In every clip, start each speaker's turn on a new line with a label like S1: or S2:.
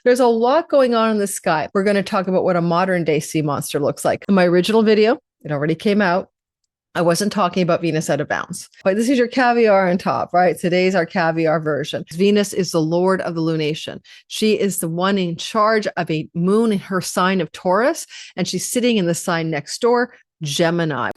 S1: There's a lot going on in the sky. We're going to talk about what a modern day sea monster looks like. In my original video, it already came out. I wasn't talking about Venus out of bounds. But this is your caviar on top, right? Today's our caviar version. Venus is the lord of the lunation. She is the one in charge of a moon in her sign of Taurus, and she's sitting in the sign next door, Gemini.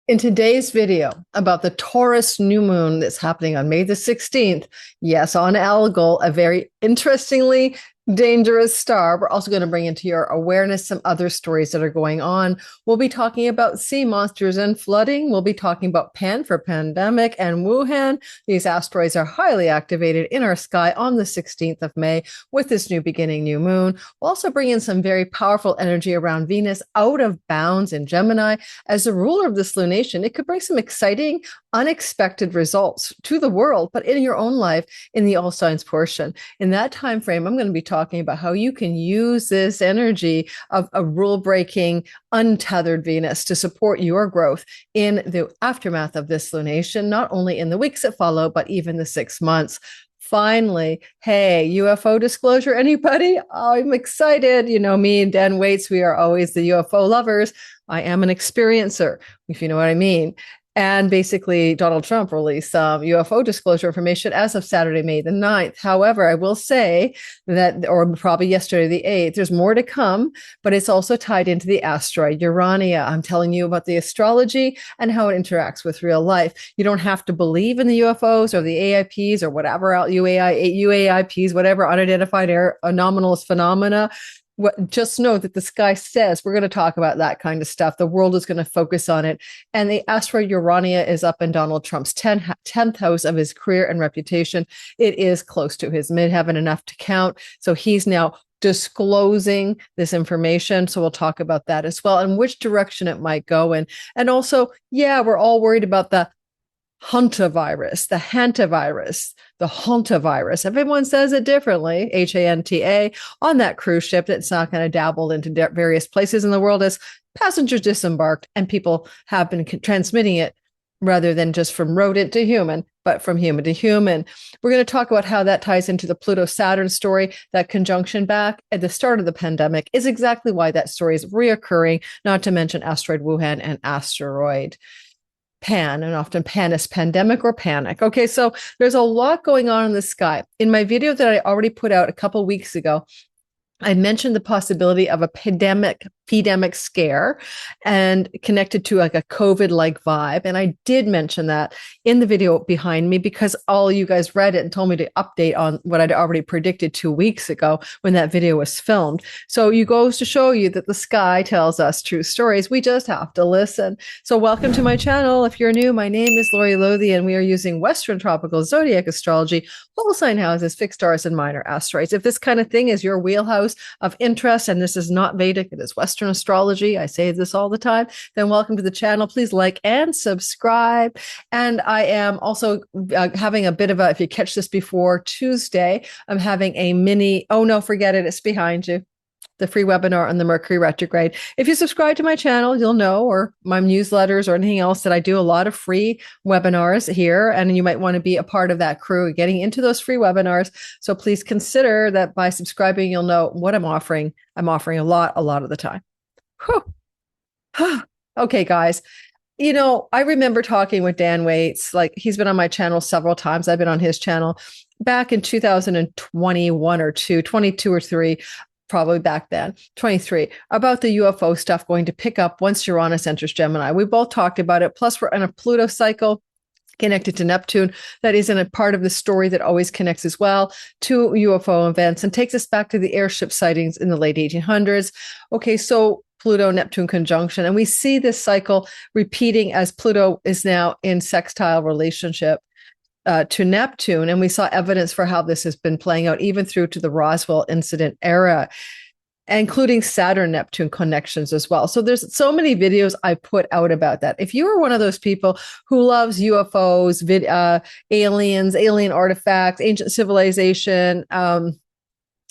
S1: In today's video about the Taurus New Moon that's happening on May the 16th, yes, on Algol, a very interestingly dangerous star. We're also going to bring into your awareness some other stories that are going on. We'll be talking about sea monsters and flooding. We'll be talking about Pan for pandemic and Wuhan. These asteroids are highly activated in our sky on the 16th of May with this new beginning, new moon. We'll also bring in some very powerful energy around Venus out of bounds in Gemini. As the ruler of this lunation, it could bring some exciting, unexpected results to the world, but in your own life in the all signs portion. In that time frame, I'm going to be talking about how you can use this energy of a rule-breaking, untethered Venus to support your growth in the aftermath of this lunation, not only in the weeks that follow, but even the 6 months. Finally, hey, UFO disclosure, anybody? Oh, I'm excited. You know, me and Dan Waits, we are always the UFO lovers. I am an experiencer, if you know what I mean. And basically, Donald Trump released some UFO disclosure information as of Saturday, May the 9th. However, I will say that, or probably yesterday, the 8th, there's more to come, but it's also tied into the asteroid Urania. I'm telling you about the astrology and how it interacts with real life. You don't have to believe in the UFOs or the AIPs or whatever else, UAIPs, whatever unidentified anomalous phenomena. Just know that the sky says we're going to talk about that kind of stuff. The world is going to focus on it. And the asteroid Urania is up in Donald Trump's 10th house of his career and reputation. It is close to his midheaven, enough to count. So he's now disclosing this information. So we'll talk about that as well and which direction it might go in. And also, yeah, we're all worried about the Huntah virus, the hantavirus, the Huntah virus. Everyone says it differently, Hanta, on that cruise ship that's not going to dabble into various places in the world as passengers disembarked and people have been transmitting it rather than just from rodent to human, but from human to human. We're going to talk about how that ties into the Pluto-Saturn story. That conjunction back at the start of the pandemic is exactly why that story is reoccurring, not to mention asteroid Wuhan and asteroid Pan, and often Pan is pandemic or panic. Okay, so there's a lot going on in the sky. In my video that I already put out a couple weeks ago, I mentioned the possibility of a pandemic scare and connected to like a COVID-like vibe. And I did mention that in the video behind me because all you guys read it and told me to update on what I'd already predicted 2 weeks ago when that video was filmed. So it goes to show you that the sky tells us true stories. We just have to listen. So welcome to my channel. If you're new, my name is Lori Lothian, and we are using Western tropical zodiac astrology, whole sign houses, fixed stars, and minor asteroids. If this kind of thing is your wheelhouse of interest, and this is not Vedic, it is Western astrology, I say this all the time, then welcome to the channel. Please like and subscribe. And I am also having a bit of a, if you catch this before Tuesday, I'm having a mini, oh no, forget it, it's behind you, the free webinar on the Mercury retrograde. If you subscribe to my channel, you'll know, or my newsletters or anything else, that I do a lot of free webinars here, and you might want to be a part of that crew getting into those free webinars. So please consider that by subscribing, you'll know what I'm offering. I'm offering a lot of the time. Whew. Okay, guys. You know, I remember talking with Dan Waits, like he's been on my channel several times. I've been on his channel back in 2021 or 22 or 3. Probably back then, 23, about the UFO stuff going to pick up once Uranus enters Gemini. We both talked about it. Plus, we're in a Pluto cycle connected to Neptune. That isn't a part of the story that always connects as well to UFO events and takes us back to the airship sightings in the late 1800s. Okay, so Pluto-Neptune conjunction. And we see this cycle repeating as Pluto is now in sextile relationship to Neptune. And we saw evidence for how this has been playing out even through to the Roswell incident era, including Saturn-Neptune connections as well. So there's so many videos I put out about that. If you are one of those people who loves UFOs, aliens, alien artifacts, ancient civilization, all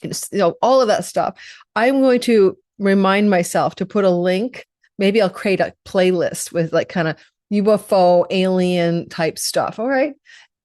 S1: of that stuff, I'm going to remind myself to put a link. Maybe I'll create a playlist with like kind of UFO alien type stuff. All right.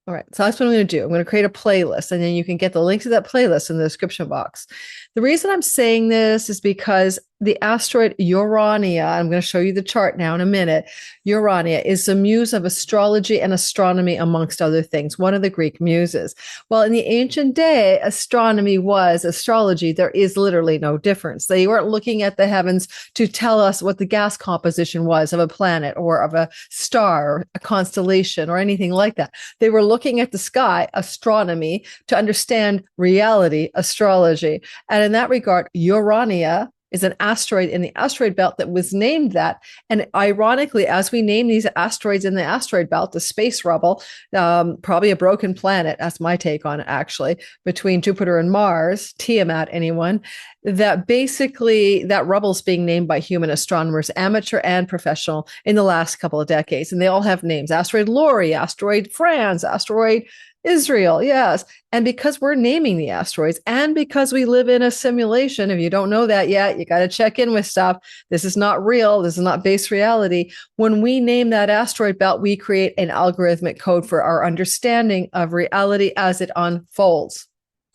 S1: All right, so that's what I'm going to do. I'm going to create a playlist, and then you can get the link to that playlist in the description box. The reason I'm saying this is because the asteroid Urania, I'm going to show you the chart now in a minute. Urania is the muse of astrology and astronomy, amongst other things, one of the Greek muses. Well, in the ancient day, astronomy was astrology. There is literally no difference. They weren't looking at the heavens to tell us what the gas composition was of a planet or of a star, or a constellation, or anything like that. They were looking at the sky, astronomy, to understand reality, astrology. And in that regard, Urania is an asteroid in the asteroid belt that was named that. And ironically, as we name these asteroids in the asteroid belt, the space rubble, probably a broken planet, that's my take on it actually, between Jupiter and Mars, Tiamat, anyone, that basically that rubble's being named by human astronomers, amateur and professional, in the last couple of decades. And they all have names: asteroid Lori, asteroid France, asteroid Israel, yes. And because we're naming the asteroids, and because we live in a simulation, if you don't know that yet, you got to check in with stuff. This is not real. This is not base reality. When we name that asteroid belt, we create an algorithmic code for our understanding of reality as it unfolds.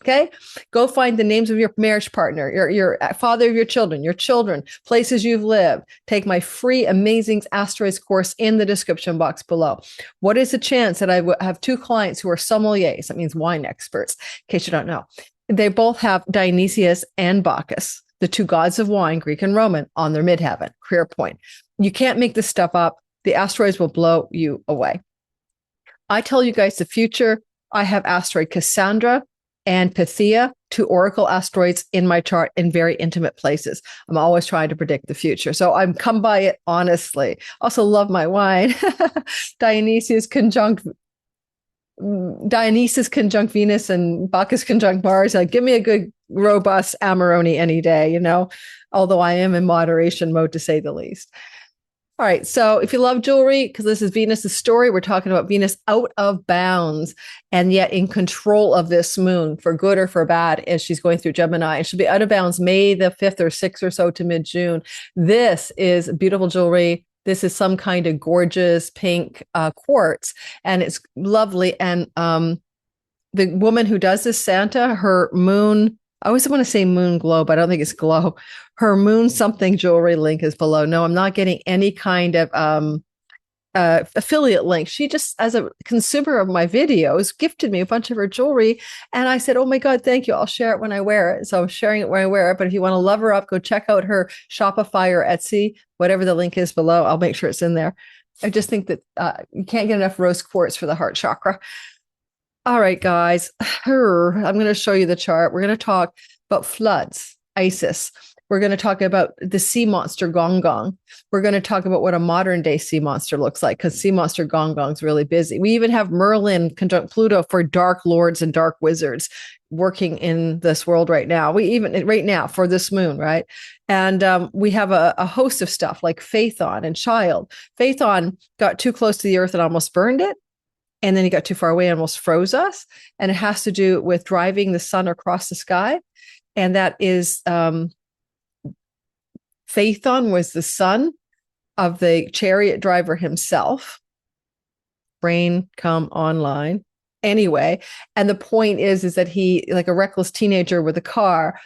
S1: Okay, go find the names of your marriage partner, your father of your children, places you've lived. Take my free, amazing asteroids course in the description box below. What is the chance that I have two clients who are sommeliers? That means wine experts, in case you don't know. They both have Dionysius and Bacchus, the two gods of wine, Greek and Roman, on their midheaven, career point. You can't make this stuff up. The asteroids will blow you away. I tell you guys the future. I have asteroid Cassandra and Pythia, two oracle asteroids in my chart in very intimate places. I'm always trying to predict the future. So I'm come by it honestly. Also love my wine. Dionysus conjunct Venus and Bacchus conjunct Mars. Give me a good, robust Amarone any day, although I am in moderation mode, to say the least. All right. So if you love jewelry, because this is Venus's story, we're talking about Venus out of bounds and yet in control of this moon, for good or for bad, as she's going through Gemini. And she'll be out of bounds May the 5th or 6th or so to mid-June. This is beautiful jewelry. This is some kind of gorgeous pink quartz, and it's lovely. And the woman who does this, Santa, her moon, I always want to say moon glow, but I don't think it's glow. Her moon something jewelry link is below. No, I'm not getting any kind of affiliate link. She just, as a consumer of my videos, gifted me a bunch of her jewelry. And I said, oh my God, thank you. I'll share it when I wear it. So I'm sharing it when I wear it. But if you want to love her up, go check out her Shopify or Etsy, whatever the link is below. I'll make sure it's in there. I just think that you can't get enough rose quartz for the heart chakra. All right, guys, I'm going to show you the chart. We're going to talk about floods, Isis. We're going to talk about the sea monster Gonggong. We're going to talk about what a modern day sea monster looks like, because sea monster Gonggong is really busy. We even have Merlin conjunct Pluto for dark lords and dark wizards working in this world right now. Right now for this moon, right? And we have a host of stuff like Phaethon and Child. Phaethon got too close to the earth and almost burned it. And then he got too far away and almost froze us. And it has to do with driving the sun across the sky. And that is Phaethon was the son of the chariot driver himself. Brain come online. Anyway, and the point is that he, like a reckless teenager with a car,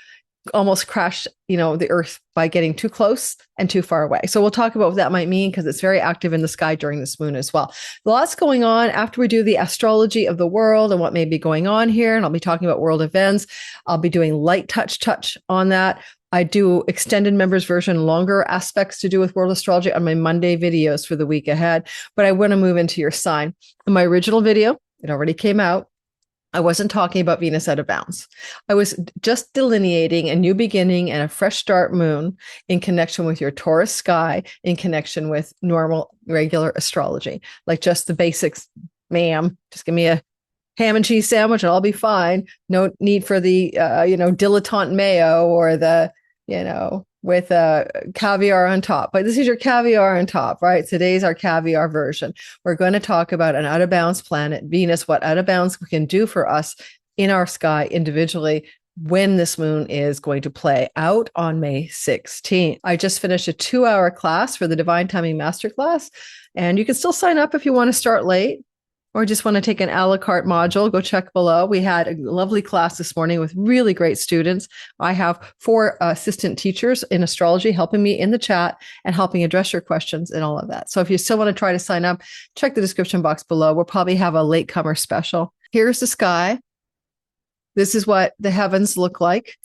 S1: almost crashed, the earth by getting too close and too far away. So we'll talk about what that might mean, because it's very active in the sky during this moon as well. Lots going on after we do the astrology of the world and what may be going on here. And I'll be talking about world events. I'll be doing light touch on that. I do extended members version, longer aspects to do with world astrology on my Monday videos for the week ahead. But I want to move into your sign. In my original video, it already came out, I wasn't talking about Venus out of bounds. I was just delineating a new beginning and a fresh start moon in connection with your Taurus sky, in connection with normal, regular astrology, like just the basics, ma'am. Just give me a ham and cheese sandwich and I'll be fine. No need for the, dilettante mayo or the, with caviar on top. But this is your caviar on top, right? Today's our caviar version. We're going to talk about an out of bounds planet, Venus, what out of bounds can do for us in our sky individually when this moon is going to play out on May 16th. I just finished a 2-hour class for the Divine Timing Masterclass, and you can still sign up if you want to start late or just want to take an a la carte module. Go check below. We had a lovely class this morning with really great students. I have 4 assistant teachers in astrology helping me in the chat and helping address your questions and all of that. So if you still want to try to sign up, check the description box below. We'll probably have a latecomer special. Here's the sky. This is what the heavens look like.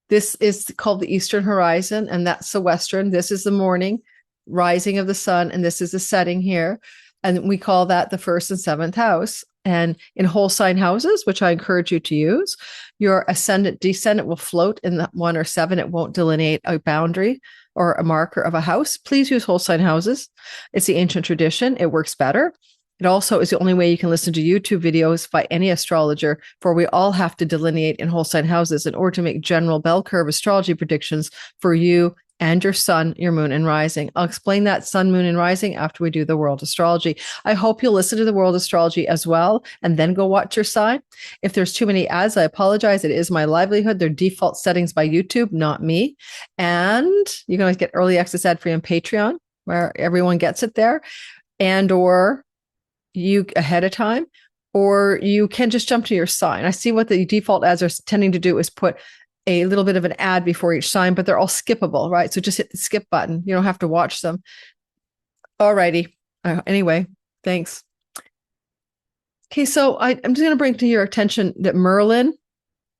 S1: This is called the eastern horizon, and that's the western. This is the morning rising of the sun, and this is the setting here. And we call that the 1st and 7th house. And in whole sign houses, which I encourage you to use, your ascendant, descendant will float in the 1 or 7. It won't delineate a boundary or a marker of a house. Please use whole sign houses. It's the ancient tradition. It works better. It also is the only way you can listen to YouTube videos by any astrologer, for we all have to delineate in whole sign houses in order to make general bell curve astrology predictions for you and your sun, your moon, and rising. I'll explain that sun, moon, and rising after we do the world astrology. I hope you'll listen to the world astrology as well, and then go watch your sign. If there's too many ads, I apologize. It is my livelihood. They're default settings by YouTube, not me. And you can always get early access ad-free on Patreon, where everyone gets it there, and or you ahead of time, or you can just jump to your sign. I see what the default ads are tending to do is put a little bit of an ad before each sign, but they're all skippable, right? So just hit the skip button. You don't have to watch them. Alrighty. Anyway, thanks. Okay, so I'm just going to bring to your attention that Merlin,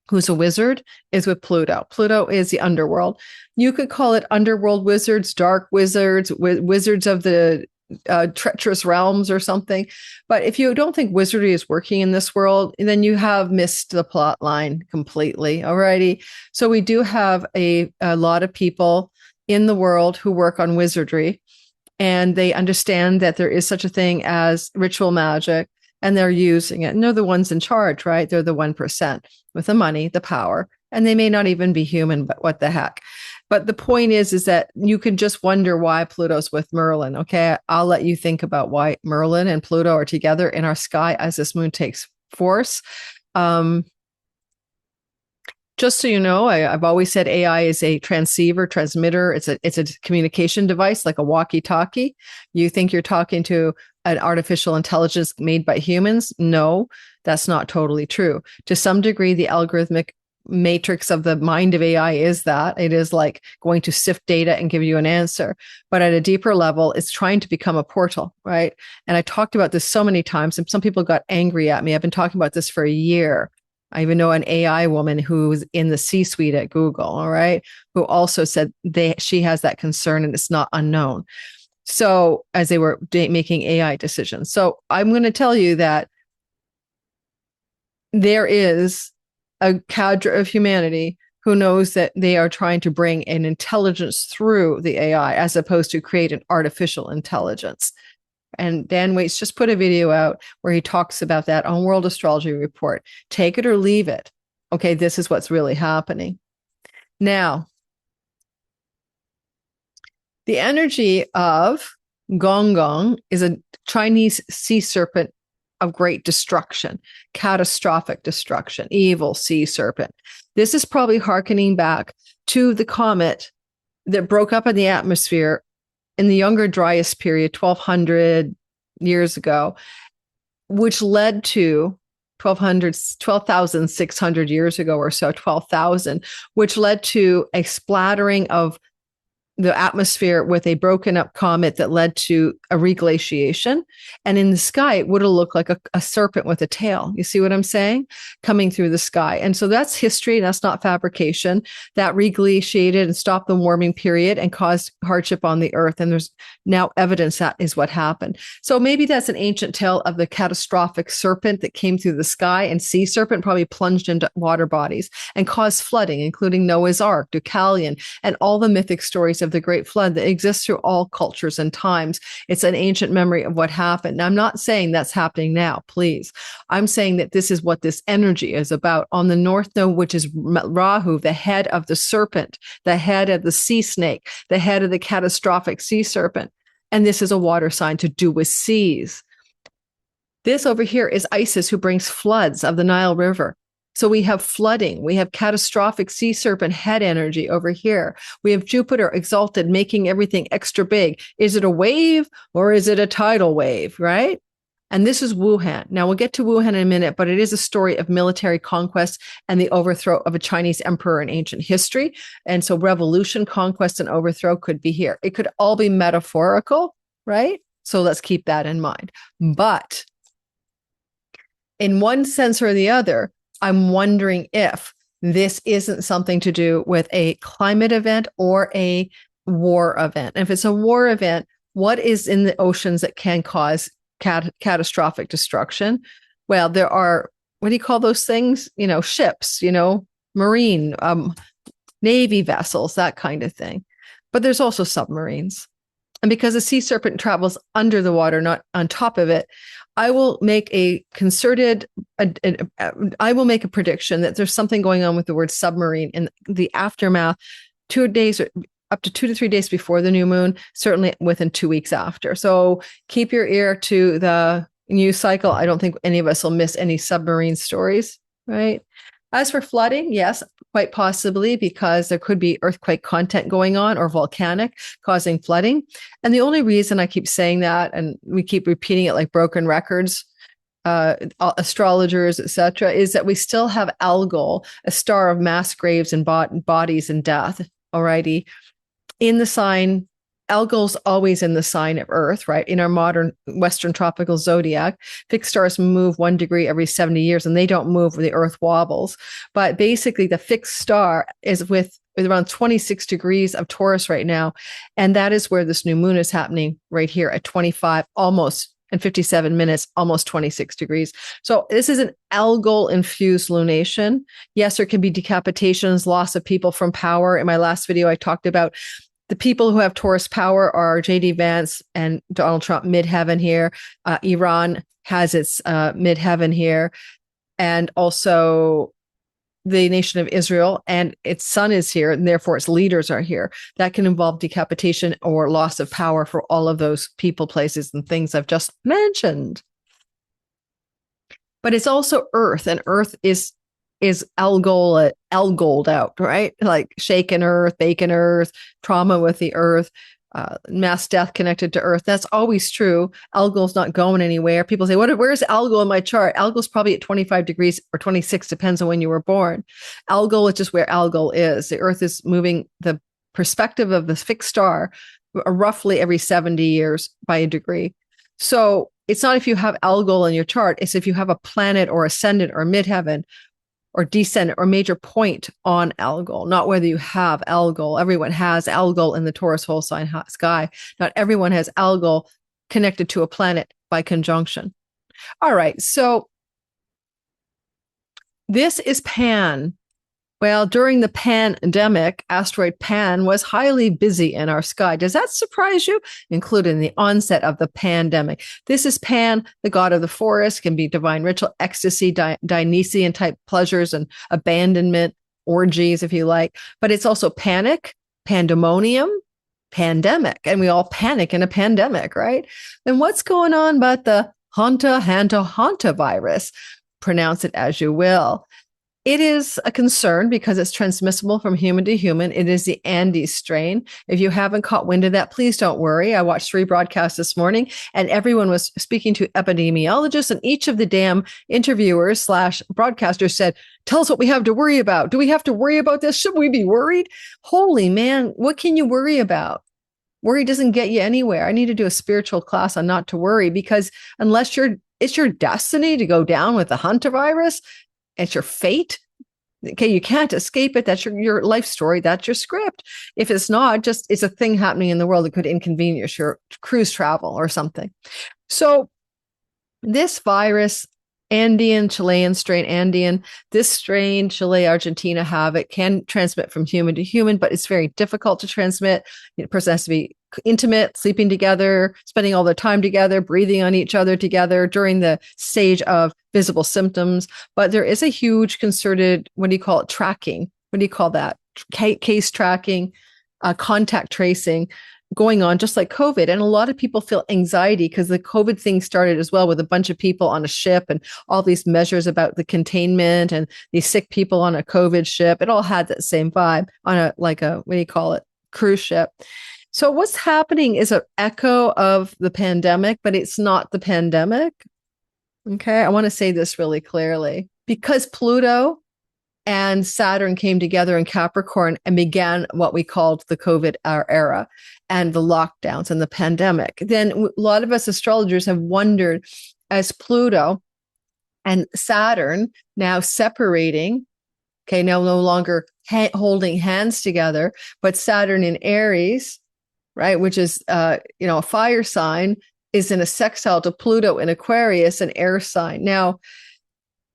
S1: who's a wizard, is with Pluto. Pluto is the underworld. You could call it underworld wizards, dark wizards, wizards of the treacherous realms or something. But if you don't think wizardry is working in this world, then you have missed the plot line completely. Alrighty. So we do have a lot of people in the world who work on wizardry, and they understand that there is such a thing as ritual magic, and they're using it. And they're the ones in charge, right? They're the 1% with the money, the power, and they may not even be human, but what the heck. But the point is that you can just wonder why Pluto's with Merlin. Okay, I'll let you think about why Merlin and Pluto are together in our sky as this moon takes force. Just so you know, I've always said AI is a transmitter. It's a communication device like a walkie-talkie. You think you're talking to an artificial intelligence made by humans? No, that's not totally true. To some degree, the algorithmic matrix of the mind of AI is that it is like going to sift data and give you an answer. But at a deeper level, it's trying to become a portal, right? And I talked about this so many times, and some people got angry at me. I've been talking about this for a year. I even know an AI woman who's in the C-suite at Google, all right, who also said she has that concern and it's not unknown. So as they were making AI decisions. So I'm going to tell you that there is a cadre of humanity who knows that they are trying to bring an intelligence through the AI as opposed to create an artificial intelligence. And Dan Waits just put a video out where he talks about that on World Astrology Report. Take it or leave it. Okay, this is what's really happening. Now, the energy of Gonggong is a Chinese sea serpent of great destruction, catastrophic destruction, evil sea serpent. This is probably hearkening back to the comet that broke up in the atmosphere in the Younger Dryas period, 1200 years ago, which led to 12,600 years ago or so, 12,000, which led to a splattering of the atmosphere with a broken up comet that led to a reglaciation. And in the sky, it would have looked like a serpent with a tail. You see what I'm saying? Coming through the sky. And so that's history. That's not fabrication. That reglaciated and stopped the warming period and caused hardship on the earth. And there's now evidence that is what happened. So maybe that's an ancient tale of the catastrophic serpent that came through the sky, and sea serpent probably plunged into water bodies and caused flooding, including Noah's Ark, Deucalion, and all the mythic stories of the Great Flood that exists through all cultures and times. It's an ancient memory of what happened. Now, I'm not saying that's happening now, please. I'm saying that this is what this energy is about. On the North Node, which is Rahu, the head of the serpent, the head of the sea snake, the head of the catastrophic sea serpent. And this is a water sign to do with seas. This over here is Isis, who brings floods of the Nile River. So we have flooding. We have catastrophic sea serpent head energy over here. We have Jupiter exalted, making everything extra big. Is it a wave or is it a tidal wave, right? And this is Wuhan. Now we'll get to Wuhan in a minute, but it is a story of military conquest and the overthrow of a Chinese emperor in ancient history. And so revolution, conquest, and overthrow could be here. It could all be metaphorical, right? So let's keep that in mind. But in one sense or the other, I'm wondering if this isn't something to do with a climate event or a war event. And if it's a war event, what is in the oceans that can cause catastrophic destruction? Well, there are, what do you call those things? Ships, marine, Navy vessels, that kind of thing. But there's also submarines. And because the sea serpent travels under the water, not on top of it, I will make a prediction that there's something going on with the word submarine in the aftermath, 2 days or up to 2 to 3 days before the new moon, certainly within 2 weeks after. So keep your ear to the news cycle. I don't think any of us will miss any submarine stories, right? As for flooding, yes, quite possibly, because there could be earthquake content going on or volcanic causing flooding. And the only reason I keep saying that, and we keep repeating it like broken records, astrologers, etc., is that we still have Algol, a star of mass graves and bodies and death, alrighty, in the sign. Algol's always in the sign of Earth, right? In our modern Western tropical zodiac, fixed stars move 1 degree every 70 years, and they don't move when the Earth wobbles. But basically, the fixed star is with around 26 degrees of Taurus right now, and that is where this new moon is happening right here at 25, almost, and 57 minutes, almost 26 degrees. So this is an Algol-infused lunation. Yes, there can be decapitations, loss of people from power. In my last video, I talked about the people who have Taurus power are J.D. Vance and Donald Trump midheaven here. Iran has its midheaven here. And also the nation of Israel and its sun is here, and therefore its leaders are here. That can involve decapitation or loss of power for all of those people, places, and things I've just mentioned. But it's also Earth, and Earth is Algoled out, right? Like shaken Earth, bacon Earth, trauma with the Earth, mass death connected to Earth. That's always true. Algol's not going anywhere. People say, where's Algol in my chart? Algol's probably at 25 degrees or 26, depends on when you were born. Algol is just where Algol is. The Earth is moving the perspective of the fixed star roughly every 70 years by a degree. So it's not if you have Algol in your chart, it's if you have a planet or ascendant or midheaven or descendant or major point on Algol, not whether you have Algol. Everyone has Algol in the Taurus whole sign sky. Not everyone has Algol connected to a planet by conjunction. All right, so this is Pan. Well, during the pandemic, asteroid Pan was highly busy in our sky. Does that surprise you? Including the onset of the pandemic. This is Pan, the god of the forest, can be divine ritual, ecstasy, Dionysian type pleasures and abandonment, orgies, if you like. But it's also panic, pandemonium, pandemic. And we all panic in a pandemic, right? Then what's going on about the Huntah virus? Pronounce it as you will. It is a concern because it's transmissible from human to human. It is the Andes strain. If you haven't caught wind of that, please don't worry. I watched 3 broadcasts this morning and everyone was speaking to epidemiologists, and each of the damn interviewers / broadcasters said, tell us what we have to worry about. Do we have to worry about this? Should we be worried? Holy man, what can you worry about? Worry doesn't get you anywhere. I need to do a spiritual class on not to worry, because unless it's your destiny to go down with the Huntah virus, it's your fate. Okay, you can't escape it. That's your life story. That's your script. If it's not, just it's a thing happening in the world that could inconvenience your cruise travel or something. So this virus, Andean, Chilean strain, Andean, this strain, Chile, Argentina have it, can transmit from human to human, but it's very difficult to transmit. The person has to be intimate, sleeping together, spending all their time together, breathing on each other together during the stage of visible symptoms. But there is a huge concerted, what do you call it, tracking? What do you call that? Case tracking, contact tracing going on just like COVID. And a lot of people feel anxiety because the COVID thing started as well with a bunch of people on a ship and all these measures about the containment and these sick people on a COVID ship. It all had that same vibe on a, like a, what do you call it? Cruise ship. So what's happening is an echo of the pandemic, but it's not the pandemic. Okay. I want to say this really clearly because Pluto and Saturn came together in Capricorn and began what we called the COVID era and the lockdowns and the pandemic. Then a lot of us astrologers have wondered as Pluto and Saturn now separating, okay, now no longer holding hands together, but Saturn in Aries, right, which is, a fire sign, is in a sextile to Pluto in Aquarius, an air sign. Now,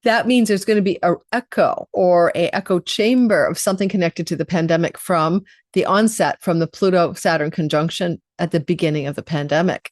S1: that means there's going to be an echo or an echo chamber of something connected to the pandemic from the onset, from the Pluto-Saturn conjunction at the beginning of the pandemic.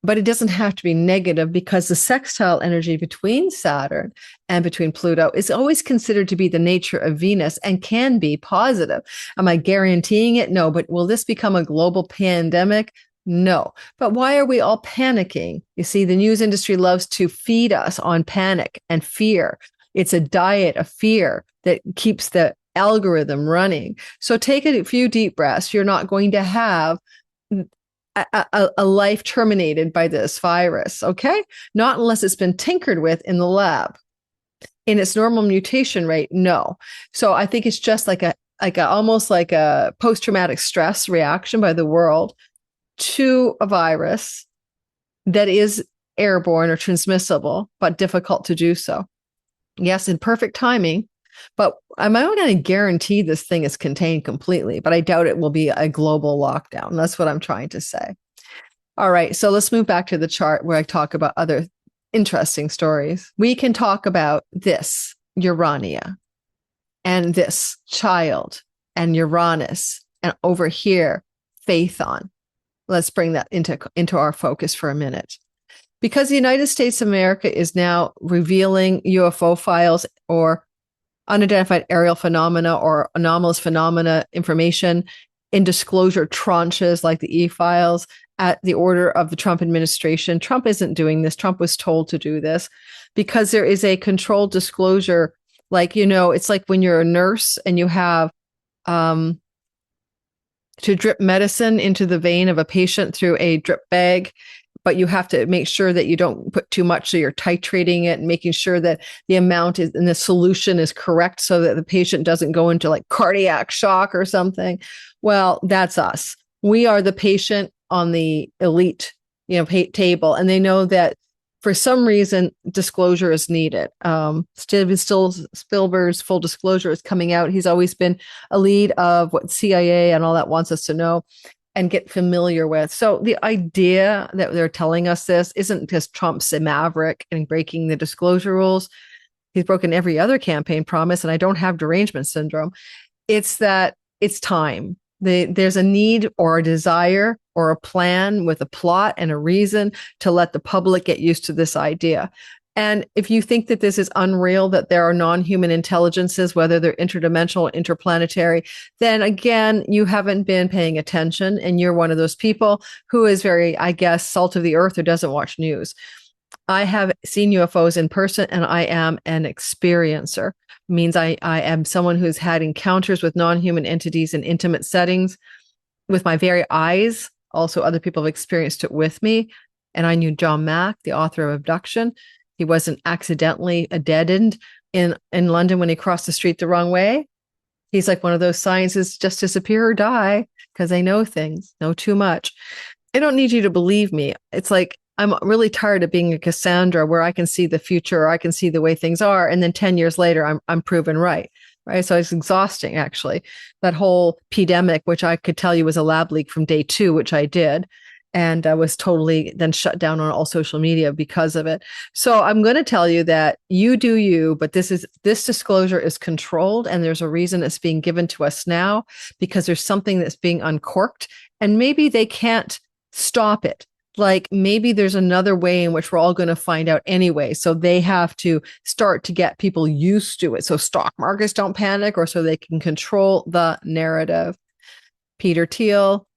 S1: But it doesn't have to be negative because the sextile energy between Saturn and between Pluto is always considered to be the nature of Venus and can be positive. Am I guaranteeing it? No. But will this become a global pandemic? No. But why are we all panicking? You see, the news industry loves to feed us on panic and fear. It's a diet of fear that keeps the algorithm running. So take a few deep breaths. You're not going to have a life terminated by this virus, okay? Not unless it's been tinkered with in the lab. In its normal mutation rate, no. So I think it's just like almost like a post-traumatic stress reaction by the world to a virus that is airborne or transmissible, but difficult to do so. Yes, in perfect timing, but I'm not going to guarantee this thing is contained completely, but I doubt it will be a global lockdown. That's what I'm trying to say. All right, so let's move back to the chart where I talk about other interesting stories. We can talk about this, Urania, and this child, and Uranus, and over here, Phaethon. Let's bring that into our focus for a minute. Because the United States of America is now revealing UFO files or unidentified aerial phenomena or anomalous phenomena information in disclosure tranches like the e-files at the order of the Trump administration. Trump isn't doing this. Trump was told to do this because there is a controlled disclosure. Like, it's like when you're a nurse and you have to drip medicine into the vein of a patient through a drip bag, but you have to make sure that you don't put too much. So you're titrating it and making sure that the amount is in the solution is correct so that the patient doesn't go into like cardiac shock or something. Well, that's us. We are the patient on the elite, table. And they know that for some reason, disclosure is needed. Steven Spielberg's Full Disclosure is coming out. He's always been a lead of what CIA and all that wants us to know and get familiar with. So the idea that they're telling us this isn't just Trump's a maverick and breaking the disclosure rules. He's broken every other campaign promise, and I don't have derangement syndrome. It's that it's time. There's a need or a desire or a plan with a plot and a reason to let the public get used to this idea. And if you think that this is unreal, that there are non-human intelligences, whether they're interdimensional or interplanetary, then again, you haven't been paying attention and you're one of those people who is very, I guess, salt of the earth or doesn't watch news. I have seen UFOs in person and I am an experiencer. It means I am someone who's had encounters with non-human entities in intimate settings with my very eyes. Also, other people have experienced it with me. And I knew John Mack, the author of Abduction. He wasn't accidentally a dead end in London when he crossed the street the wrong way. He's like one of those scientists, just disappear or die because they know things, know too much. I don't need you to believe me. It's like, I'm really tired of being a Cassandra where I can see the future or I can see the way things are. And then 10 years later, I'm proven right. Right. So it's exhausting, actually. That whole pandemic, which I could tell you was a lab leak from day 2, which I did. And I was totally then shut down on all social media because of it. So I'm going to tell you that you do you, but this disclosure is controlled and there's a reason it's being given to us now because there's something that's being uncorked and maybe they can't stop it. Like maybe there's another way in which we're all going to find out anyway. So they have to start to get people used to it. So stock markets don't panic or so they can control the narrative. Peter Thiel,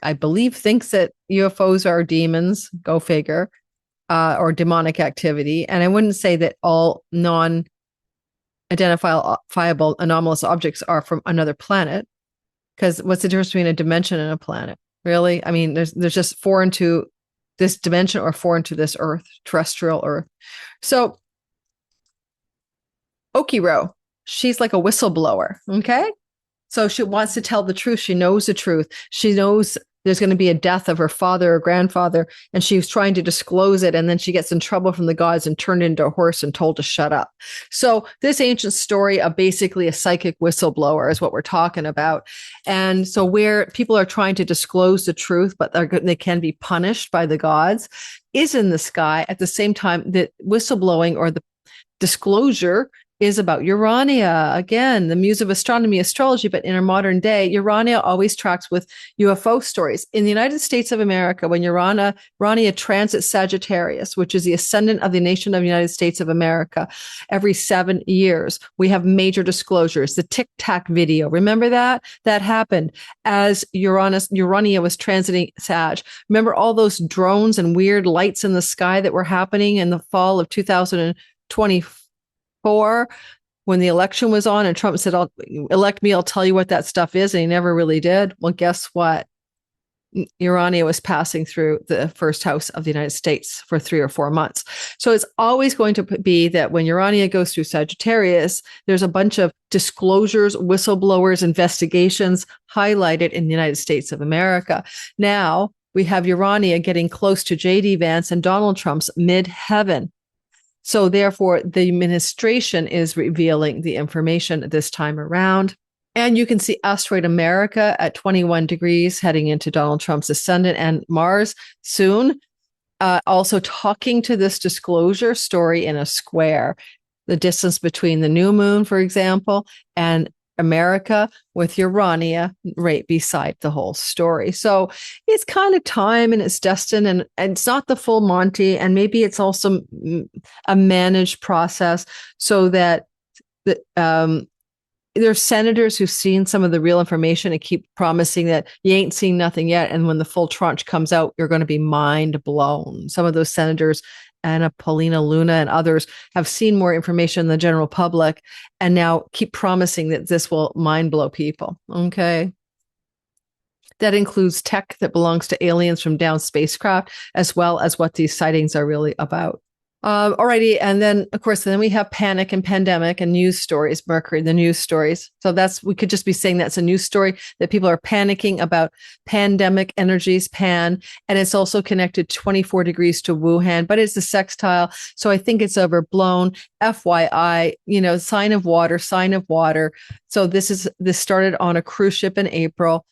S1: I believe thinks that UFOs are demons, go figure, or demonic activity. And I wouldn't say that all non-identifiable anomalous objects are from another planet, because what's the difference between a dimension and a planet? Really? I mean, there's just foreign to this dimension or foreign to this Earth, terrestrial Earth. So Okyrhoe, she's like a whistleblower. Okay. So she wants to tell the truth. She knows the truth. She knows there's going to be a death of her father or grandfather, and she was trying to disclose it. And then she gets in trouble from the gods and turned into a horse and told to shut up. So this ancient story of basically a psychic whistleblower is what we're talking about. And so where people are trying to disclose the truth, but they can be punished by the gods, is in the sky. At the same time, the whistleblowing or the disclosure is about Urania. Again, the muse of astronomy, astrology, but in our modern day, Urania always tracks with UFO stories. In the United States of America, when Urania transits Sagittarius, which is the ascendant of the nation of the United States of America, every 7 years, we have major disclosures. The Tic Tac video, remember that? That happened as Urania was transiting Sag. Remember all those drones and weird lights in the sky that were happening in the fall of 2024? When the election was on and Trump said, elect me, I'll tell you what that stuff is. And he never really did. Well, guess what? Urania was passing through the first house of the United States for 3 or 4 months. So it's always going to be that when Urania goes through Sagittarius, there's a bunch of disclosures, whistleblowers, investigations highlighted in the United States of America. Now we have Urania getting close to J.D. Vance and Donald Trump's midheaven. So therefore, the administration is revealing the information this time around. And you can see asteroid America at 21 degrees heading into Donald Trump's ascendant, and Mars soon also talking to this disclosure story in a square. The distance between the new moon, for example, and America with Urania right beside the whole story. So it's kind of time and it's destined, and it's not the full Monty, and maybe it's also a managed process so that there's senators who've seen some of the real information and keep promising that you ain't seen nothing yet. And when the full tranche comes out, you're going to be mind blown. Some of those senators, Anna Paulina Luna and others, have seen more information than the general public and now keep promising that this will mind blow people. Okay. That includes tech that belongs to aliens from down spacecraft, as well as what these sightings are really about. Alrighty. And then, of course, then we have panic and pandemic and news stories, Mercury, the news stories. So we could just be saying that's a news story that people are panicking about pandemic energies, and it's also connected 24 degrees to Wuhan, but it's a sextile. So I think it's overblown. FYI, sign of water. So this started on a cruise ship in April.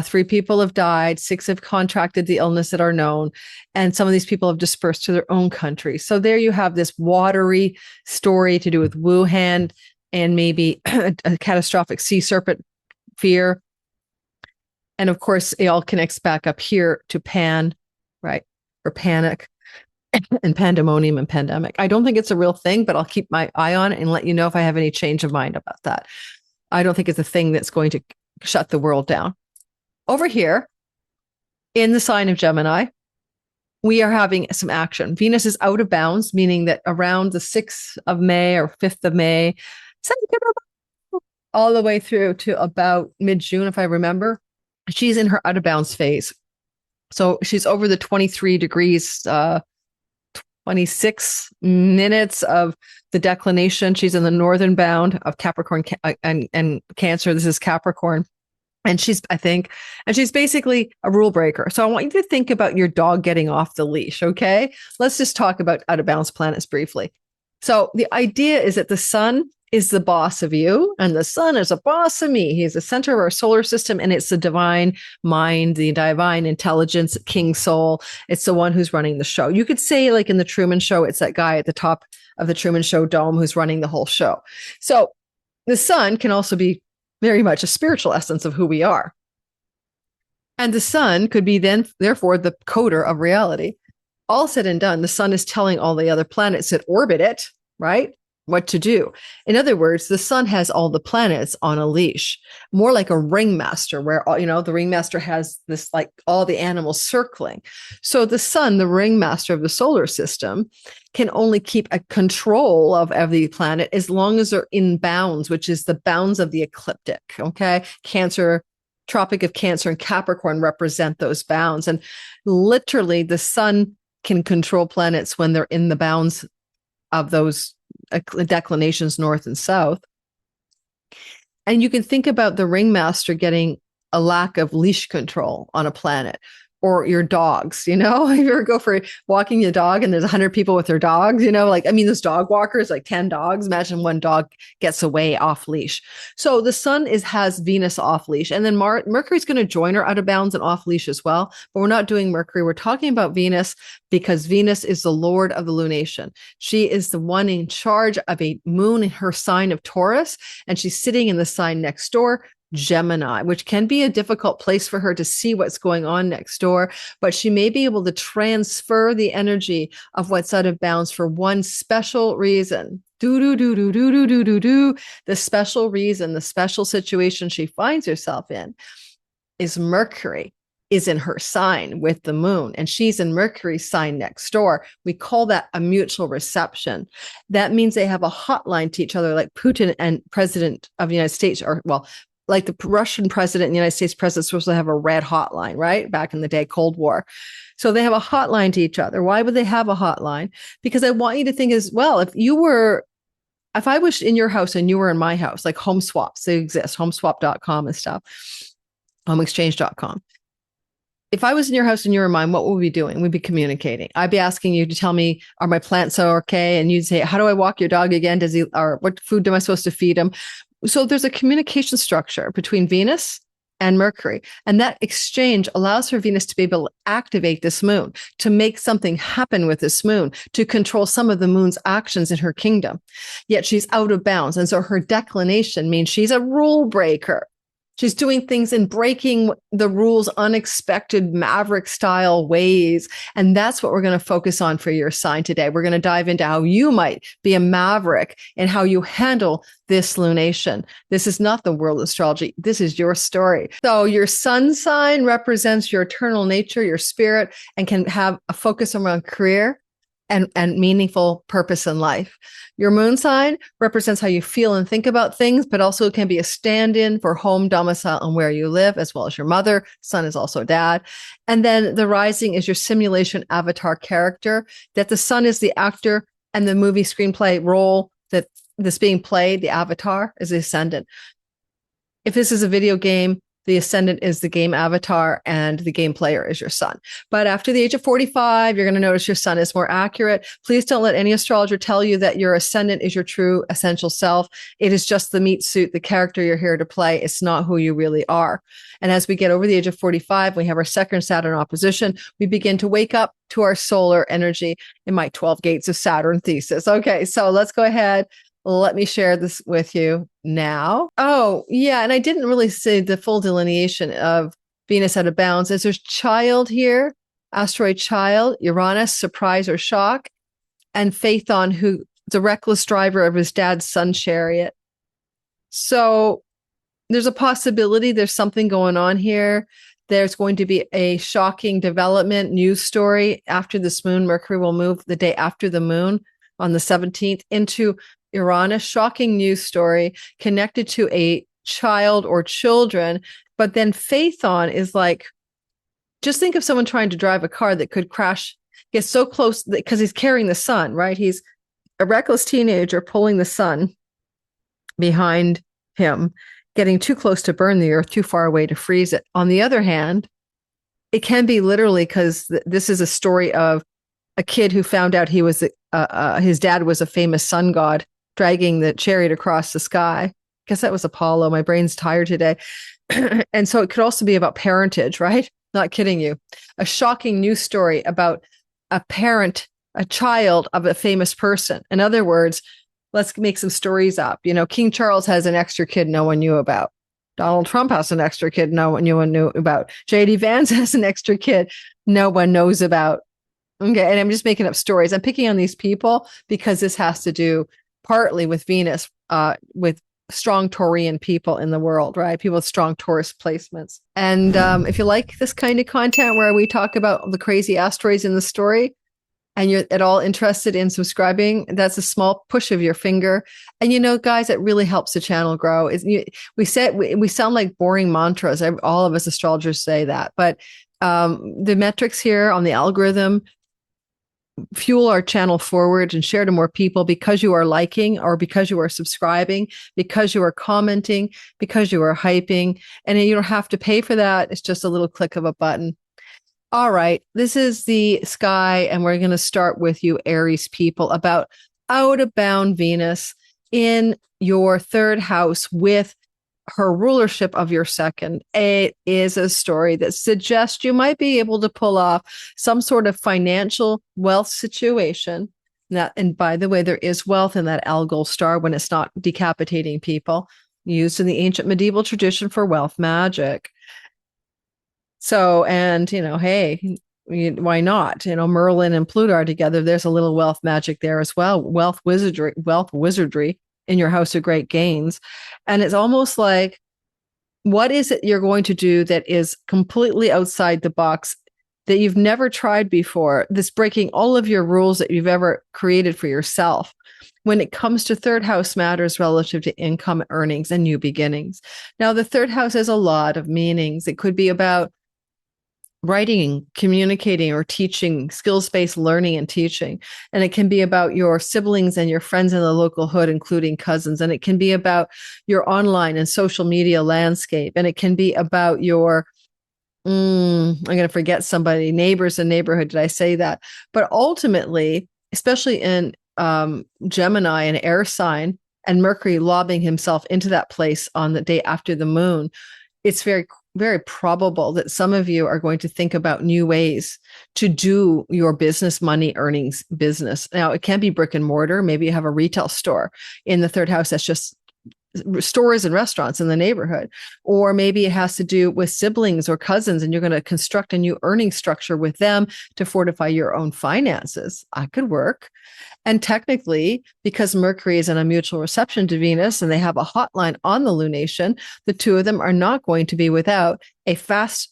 S1: 3 people have died, 6 have contracted the illness that are known, and some of these people have dispersed to their own countries. So there you have this watery story to do with Wuhan and maybe a catastrophic sea serpent fear. And of course, it all connects back up here to Pan, right? Or panic and pandemonium and pandemic. I don't think it's a real thing, but I'll keep my eye on it and let you know if I have any change of mind about that. I don't think it's a thing that's going to shut the world down. Over here, in the sign of Gemini, we are having some action. Venus is out of bounds, meaning that around the 6th of May or 5th of May, all the way through to about mid-June, if I remember, she's in her out of bounds phase. So she's over the 23 degrees, 26 minutes of the declination. She's in the northern bound of Capricorn and Cancer. This is Capricorn. And she's basically a rule breaker. So I want you to think about your dog getting off the leash, okay? Let's just talk about out of balance planets briefly. So the idea is that the sun is the boss of you, and the sun is a boss of me. He's the center of our solar system, and it's the divine mind, the divine intelligence, king soul. It's the one who's running the show. You could say, like in the Truman Show, it's that guy at the top of the Truman Show dome who's running the whole show. So the sun can also be very much a spiritual essence of who we are. And the sun could be therefore, the coder of reality. All said and done, the sun is telling all the other planets that orbit it, right? what to do. In other words, the sun has all the planets on a leash, more like a ringmaster where, the ringmaster has this, like all the animals circling. So the sun, the ringmaster of the solar system, can only keep a control of every planet as long as they're in bounds, which is the bounds of the ecliptic. Okay. Cancer, Tropic of Cancer and Capricorn represent those bounds. And literally the sun can control planets when they're in the bounds of those declinations north and south. And you can think about the ringmaster getting a lack of leash control on a planet, or your dogs, if you ever go for walking your dog and there's 100 people with their dogs, those dog walkers, like 10 dogs, imagine one dog gets away off leash. So the sun has Venus off leash, and then Mercury's going to join her out of bounds and off leash as well. But we're not doing Mercury. We're talking about Venus because Venus is the lord of the lunation. She is the one in charge of a moon in her sign of Taurus, and she's sitting in the sign next door, Gemini, which can be a difficult place for her to see what's going on next door, but she may be able to transfer the energy of what's out of bounds for one special reason. The special reason, the special situation she finds herself in is Mercury is in her sign with the moon, and she's in Mercury's sign next door. We call that a mutual reception. That means they have a hotline to each other, like Putin and President of the United States, like the Russian president and the United States president supposed to have a red hotline, right? Back in the day, Cold War. So they have a hotline to each other. Why would they have a hotline? Because I want you to think as well, if I was in your house and you were in my house, like home swaps, they exist, homeswap.com and stuff, homeexchange.com. If I was in your house and you were in mine, what would we be doing? We'd be communicating. I'd be asking you to tell me, are my plants okay? And you'd say, how do I walk your dog again? Or what food am I supposed to feed him? So there's a communication structure between Venus and Mercury. And that exchange allows for Venus to be able to activate this moon, to make something happen with this moon, to control some of the moon's actions in her kingdom. Yet she's out of bounds. And so her declination means she's a rule breaker. She's doing things and breaking the rules, unexpected maverick style ways. And that's what we're going to focus on for your sign today. We're going to dive into how you might be a maverick and how you handle this lunation. This is not the world of astrology. This is your story. So your sun sign represents your eternal nature, your spirit, and can have a focus around career and meaningful purpose in life. Your moon sign represents how you feel and think about things, but also can be a stand-in for home, domicile, and where you live, as well as your mother. Sun is also dad. And then the rising is your simulation avatar character, that the sun is the actor and the movie screenplay role that's being played. The avatar is the ascendant. If this is a video game, the ascendant is the game avatar and the game player is your sun. But after the age of 45, you're going to notice your sun is more accurate. Please don't let any astrologer tell you that your ascendant is your true essential self. It is just the meat suit, the character you're here to play. It's not who you really are. And as we get over the age of 45, we have our second Saturn opposition. We begin to wake up to our solar energy in my 12 gates of Saturn thesis. Okay, so let's go ahead. Let me share this with you now. Oh, yeah. And I didn't really say the full delineation of Venus out of bounds. As there's child here, asteroid child, Uranus, surprise or shock, and Phaethon, who the reckless driver of his dad's sun chariot. So there's a possibility there's something going on here. There's going to be a shocking development news story after this moon. Mercury will move the day after the moon on the 17th into Uranus, shocking news story connected to a child or children. But then Phaethon is like, just think of someone trying to drive a car that could crash, get so close because he's carrying the sun, right? He's a reckless teenager pulling the sun behind him, getting too close to burn the earth, too far away to freeze it. On the other hand, it can be literally because this is a story of a kid who found out he was his dad was a famous sun god, dragging the chariot across the sky. I guess that was Apollo. My brain's tired today. And so it could also be about parentage, right? Not kidding you. A shocking news story about a parent, a child of a famous person. In other words, let's make some stories up. King Charles has an extra kid no one knew about. Donald Trump has an extra kid no one knew about. J.D. Vance has an extra kid no one knows about. Okay, and I'm just making up stories. I'm picking on these people because this has to do partly with Venus, with strong Taurian people in the world, right? People with strong Taurus placements. And if you like this kind of content where we talk about the crazy asteroids in the story, and you're at all interested in subscribing, that's a small push of your finger. And you know, guys, it really helps the channel grow. We sound like boring mantras. All of us astrologers say that, but the metrics here on the algorithm fuel our channel forward and share to more people because you are liking, or because you are subscribing, because you are commenting, because you are hyping, and you don't have to pay for that. It's just a little click of a button. All right, this is the sky, and we're going to start with you, Aries people, about out of bound Venus in your third house with her rulership of your second. It is a story that suggests you might be able to pull off some sort of financial wealth situation. And by the way, there is wealth in that Algol star when it's not decapitating people, used in the ancient medieval tradition for wealth magic. So, and, hey, why not? Merlin and Pluto are together. There's a little wealth magic there as well. Wealth wizardry in your house of great gains. And it's almost like, what is it you're going to do that is completely outside the box, that you've never tried before, that's breaking all of your rules that you've ever created for yourself when it comes to third house matters relative to income, earnings, and new beginnings? Now, the third house has a lot of meanings. It could be about writing, communicating, or teaching, skills-based learning and teaching. And it can be about your siblings and your friends in the local hood, including cousins. And it can be about your online and social media landscape. And it can be about your, I'm going to forget somebody, neighbors and neighborhood. Did I say that? But ultimately, especially in Gemini, an air sign, and Mercury lobbing himself into that place on the day after the moon, it's very probable that some of you are going to think about new ways to do your business, money, earnings business. Now, it can be brick and mortar. Maybe you have a retail store in the third house that's just stores and restaurants in the neighborhood. Or maybe it has to do with siblings or cousins, and you're going to construct a new earning structure with them to fortify your own finances. That could work. And technically, because Mercury is in a mutual reception to Venus and they have a hotline on the lunation, the two of them are not going to be without a fast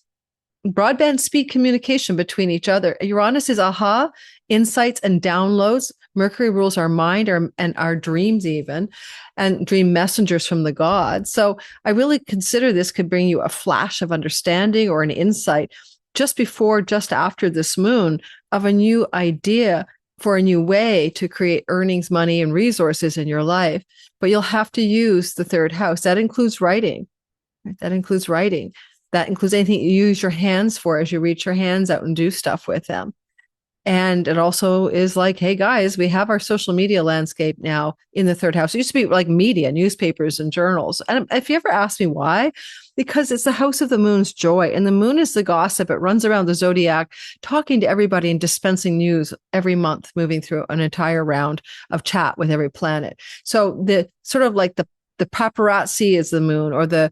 S1: broadband speed communication between each other. Uranus is aha, insights and downloads. Mercury rules our mind and our dreams even, and dream messengers from the gods. So I really consider this could bring you a flash of understanding or an insight just before, just after this moon, of a new idea for a new way to create earnings, money, and resources in your life. But you'll have to use the third house. That includes writing. Right? That includes writing. That includes anything you use your hands for as you reach your hands out and do stuff with them. And it also is like, hey, guys, we have our social media landscape now in the third house. It used to be like media, newspapers and journals. And if you ever ask me why, because it's the house of the moon's joy. And the moon is the gossip. It runs around the zodiac, talking to everybody and dispensing news every month, moving through an entire round of chat with every planet. So the sort of like the paparazzi is the moon, or the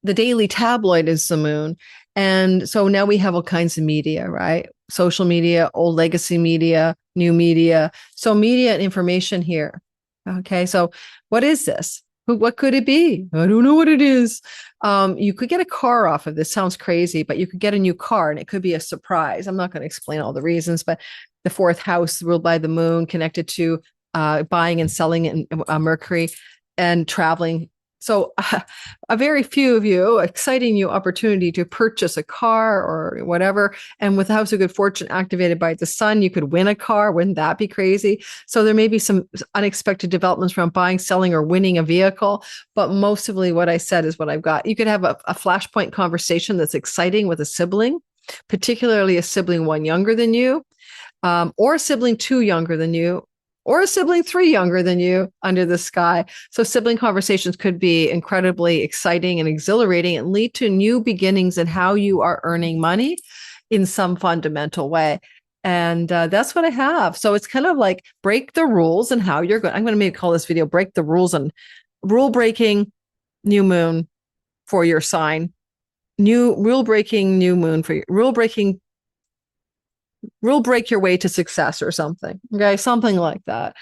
S1: daily tabloid is the moon. And so now we have all kinds of media, right? Social media, old legacy media, new media. So media and information here. Okay. So what is this? What could it be? I don't know what it is. You could get a car off of this. Sounds crazy, but you could get a new car and it could be a surprise. I'm not going to explain all the reasons, but the fourth house ruled by the moon, connected to buying and selling in Mercury and traveling. So a very few of you, exciting new opportunity to purchase a car or whatever. And with the house of good fortune activated by the sun, you could win a car. Wouldn't that be crazy? So there may be some unexpected developments around buying, selling, or winning a vehicle. But mostly what I said is what I've got. You could have a flashpoint conversation that's exciting with a sibling, particularly a sibling one younger than you, or a sibling two younger than you, or a sibling three younger than you under the sky. So sibling conversations could be incredibly exciting and exhilarating and lead to new beginnings in how you are earning money in some fundamental way. And that's what I have. So it's kind of like break the rules and how you're going. I'm going to maybe call this video break the rules and rule breaking new moon for your sign. New rule breaking new moon for your rule break your way to success or something. Okay. Something like that.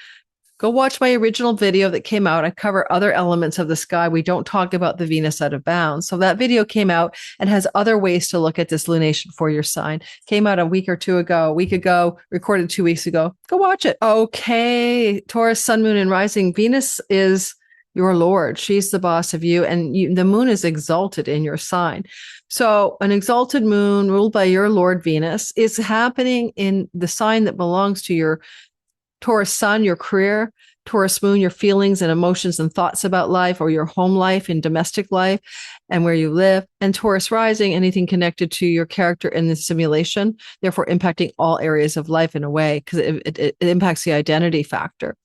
S1: Go watch my original video that came out. I cover other elements of the sky. We don't talk about the Venus out of bounds. So that video came out and has other ways to look at this lunation for your sign. Came out a week ago, recorded 2 weeks ago. Go watch it. Okay. Taurus, sun, moon, and rising. Venus is your Lord. She's the boss of you. And the moon is exalted in your sign. So an exalted moon ruled by your Lord Venus is happening in the sign that belongs to your Taurus sun, your career, Taurus moon, your feelings and emotions and thoughts about life, or your home life and domestic life and where you live, and Taurus rising, anything connected to your character in the simulation, therefore impacting all areas of life in a way, because it impacts the identity factor.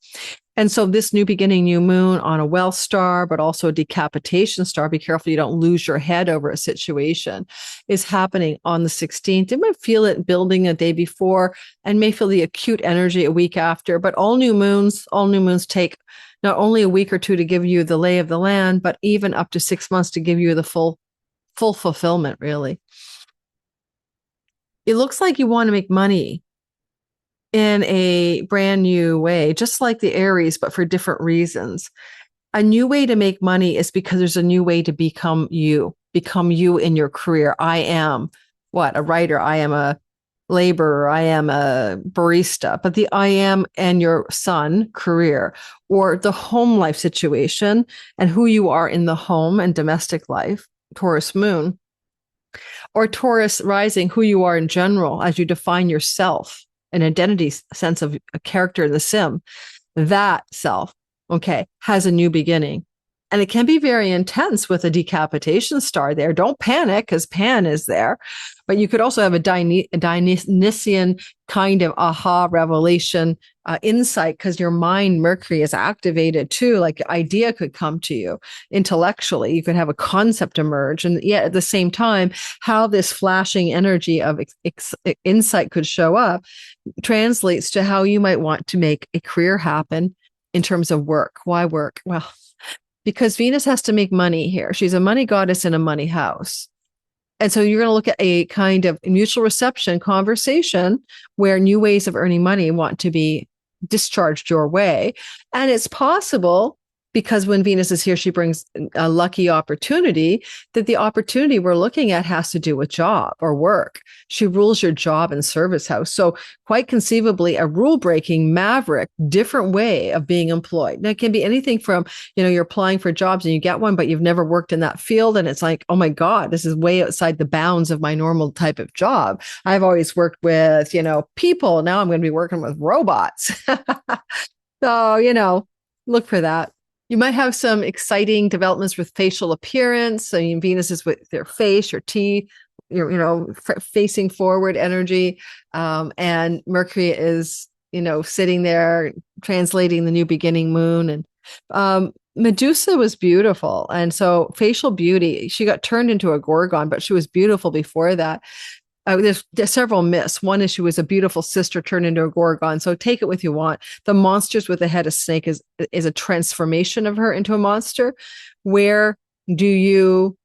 S1: And so this new beginning, new moon on a wealth star, but also a decapitation star, be careful you don't lose your head over a situation, is happening on the 16th. You might feel it building a day before and may feel the acute energy a week after, but all new moons take not only a week or two to give you the lay of the land, but even up to 6 months to give you the full fulfillment, really. It looks like you want to make money in a brand new way, just like the Aries, but for different reasons. A new way to make money is because there's a new way to become you in your career. I am a writer. I am a laborer. I am a barista, but the I am and your sun career, or the home life situation and who you are in the home and domestic life, Taurus moon, or Taurus rising, who you are in general as you define yourself, an identity sense of a character in the sim, that self, okay, has a new beginning. And it can be very intense with a decapitation star there. Don't panic, because Pan is there. But you could also have a Dionysian kind of aha revelation insight, because your mind, Mercury, is activated too. Like an idea could come to you intellectually. You could have a concept emerge. And yet at the same time, how this flashing energy of insight could show up translates to how you might want to make a career happen in terms of work. Why work? Well, because Venus has to make money here. She's a money goddess in a money house. And so you're going to look at a kind of mutual reception conversation where new ways of earning money want to be discharged your way. And it's possible, because when Venus is here, she brings a lucky opportunity, that the opportunity we're looking at has to do with job or work. She rules your job and service house. So quite conceivably, a rule-breaking, maverick, different way of being employed. Now, it can be anything from, you're applying for jobs and you get one, but you've never worked in that field. And it's like, oh my God, this is way outside the bounds of my normal type of job. I've always worked with, people. Now I'm going to be working with robots. So, look for that. You might have some exciting developments with facial appearance. Venus is with your face, your teeth, facing forward energy. And Mercury is, sitting there translating the new beginning moon. And Medusa was beautiful. And so facial beauty, she got turned into a Gorgon, but she was beautiful before that. There's several myths. One is she was a beautiful sister turned into a Gorgon. So take it with you want. The monsters with the head of snake is a transformation of her into a monster. Where do you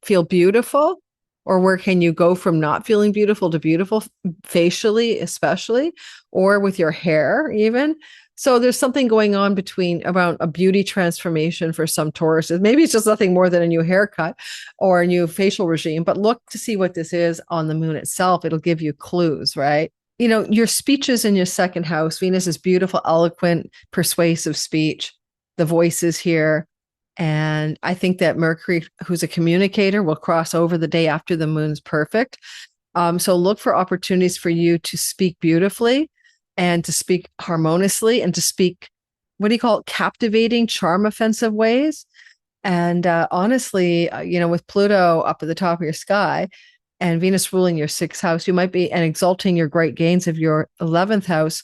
S1: feel beautiful? Or where can you go from not feeling beautiful to beautiful, facially especially, or with your hair even? So there's something going on around a beauty transformation for some Tauruses. Maybe it's just nothing more than a new haircut or a new facial regime, but look to see what this is on the moon itself. It'll give you clues, right? Your speeches in your second house. Venus is beautiful, eloquent, persuasive speech. The voice is here. And I think that Mercury, who's a communicator, will cross over the day after the moon's perfect. So look for opportunities for you to speak beautifully and to speak harmoniously and to speak, captivating, charm offensive ways. And honestly, with Pluto up at the top of your sky and Venus ruling your sixth house, you might be, and exalting your great gains of your 11th house.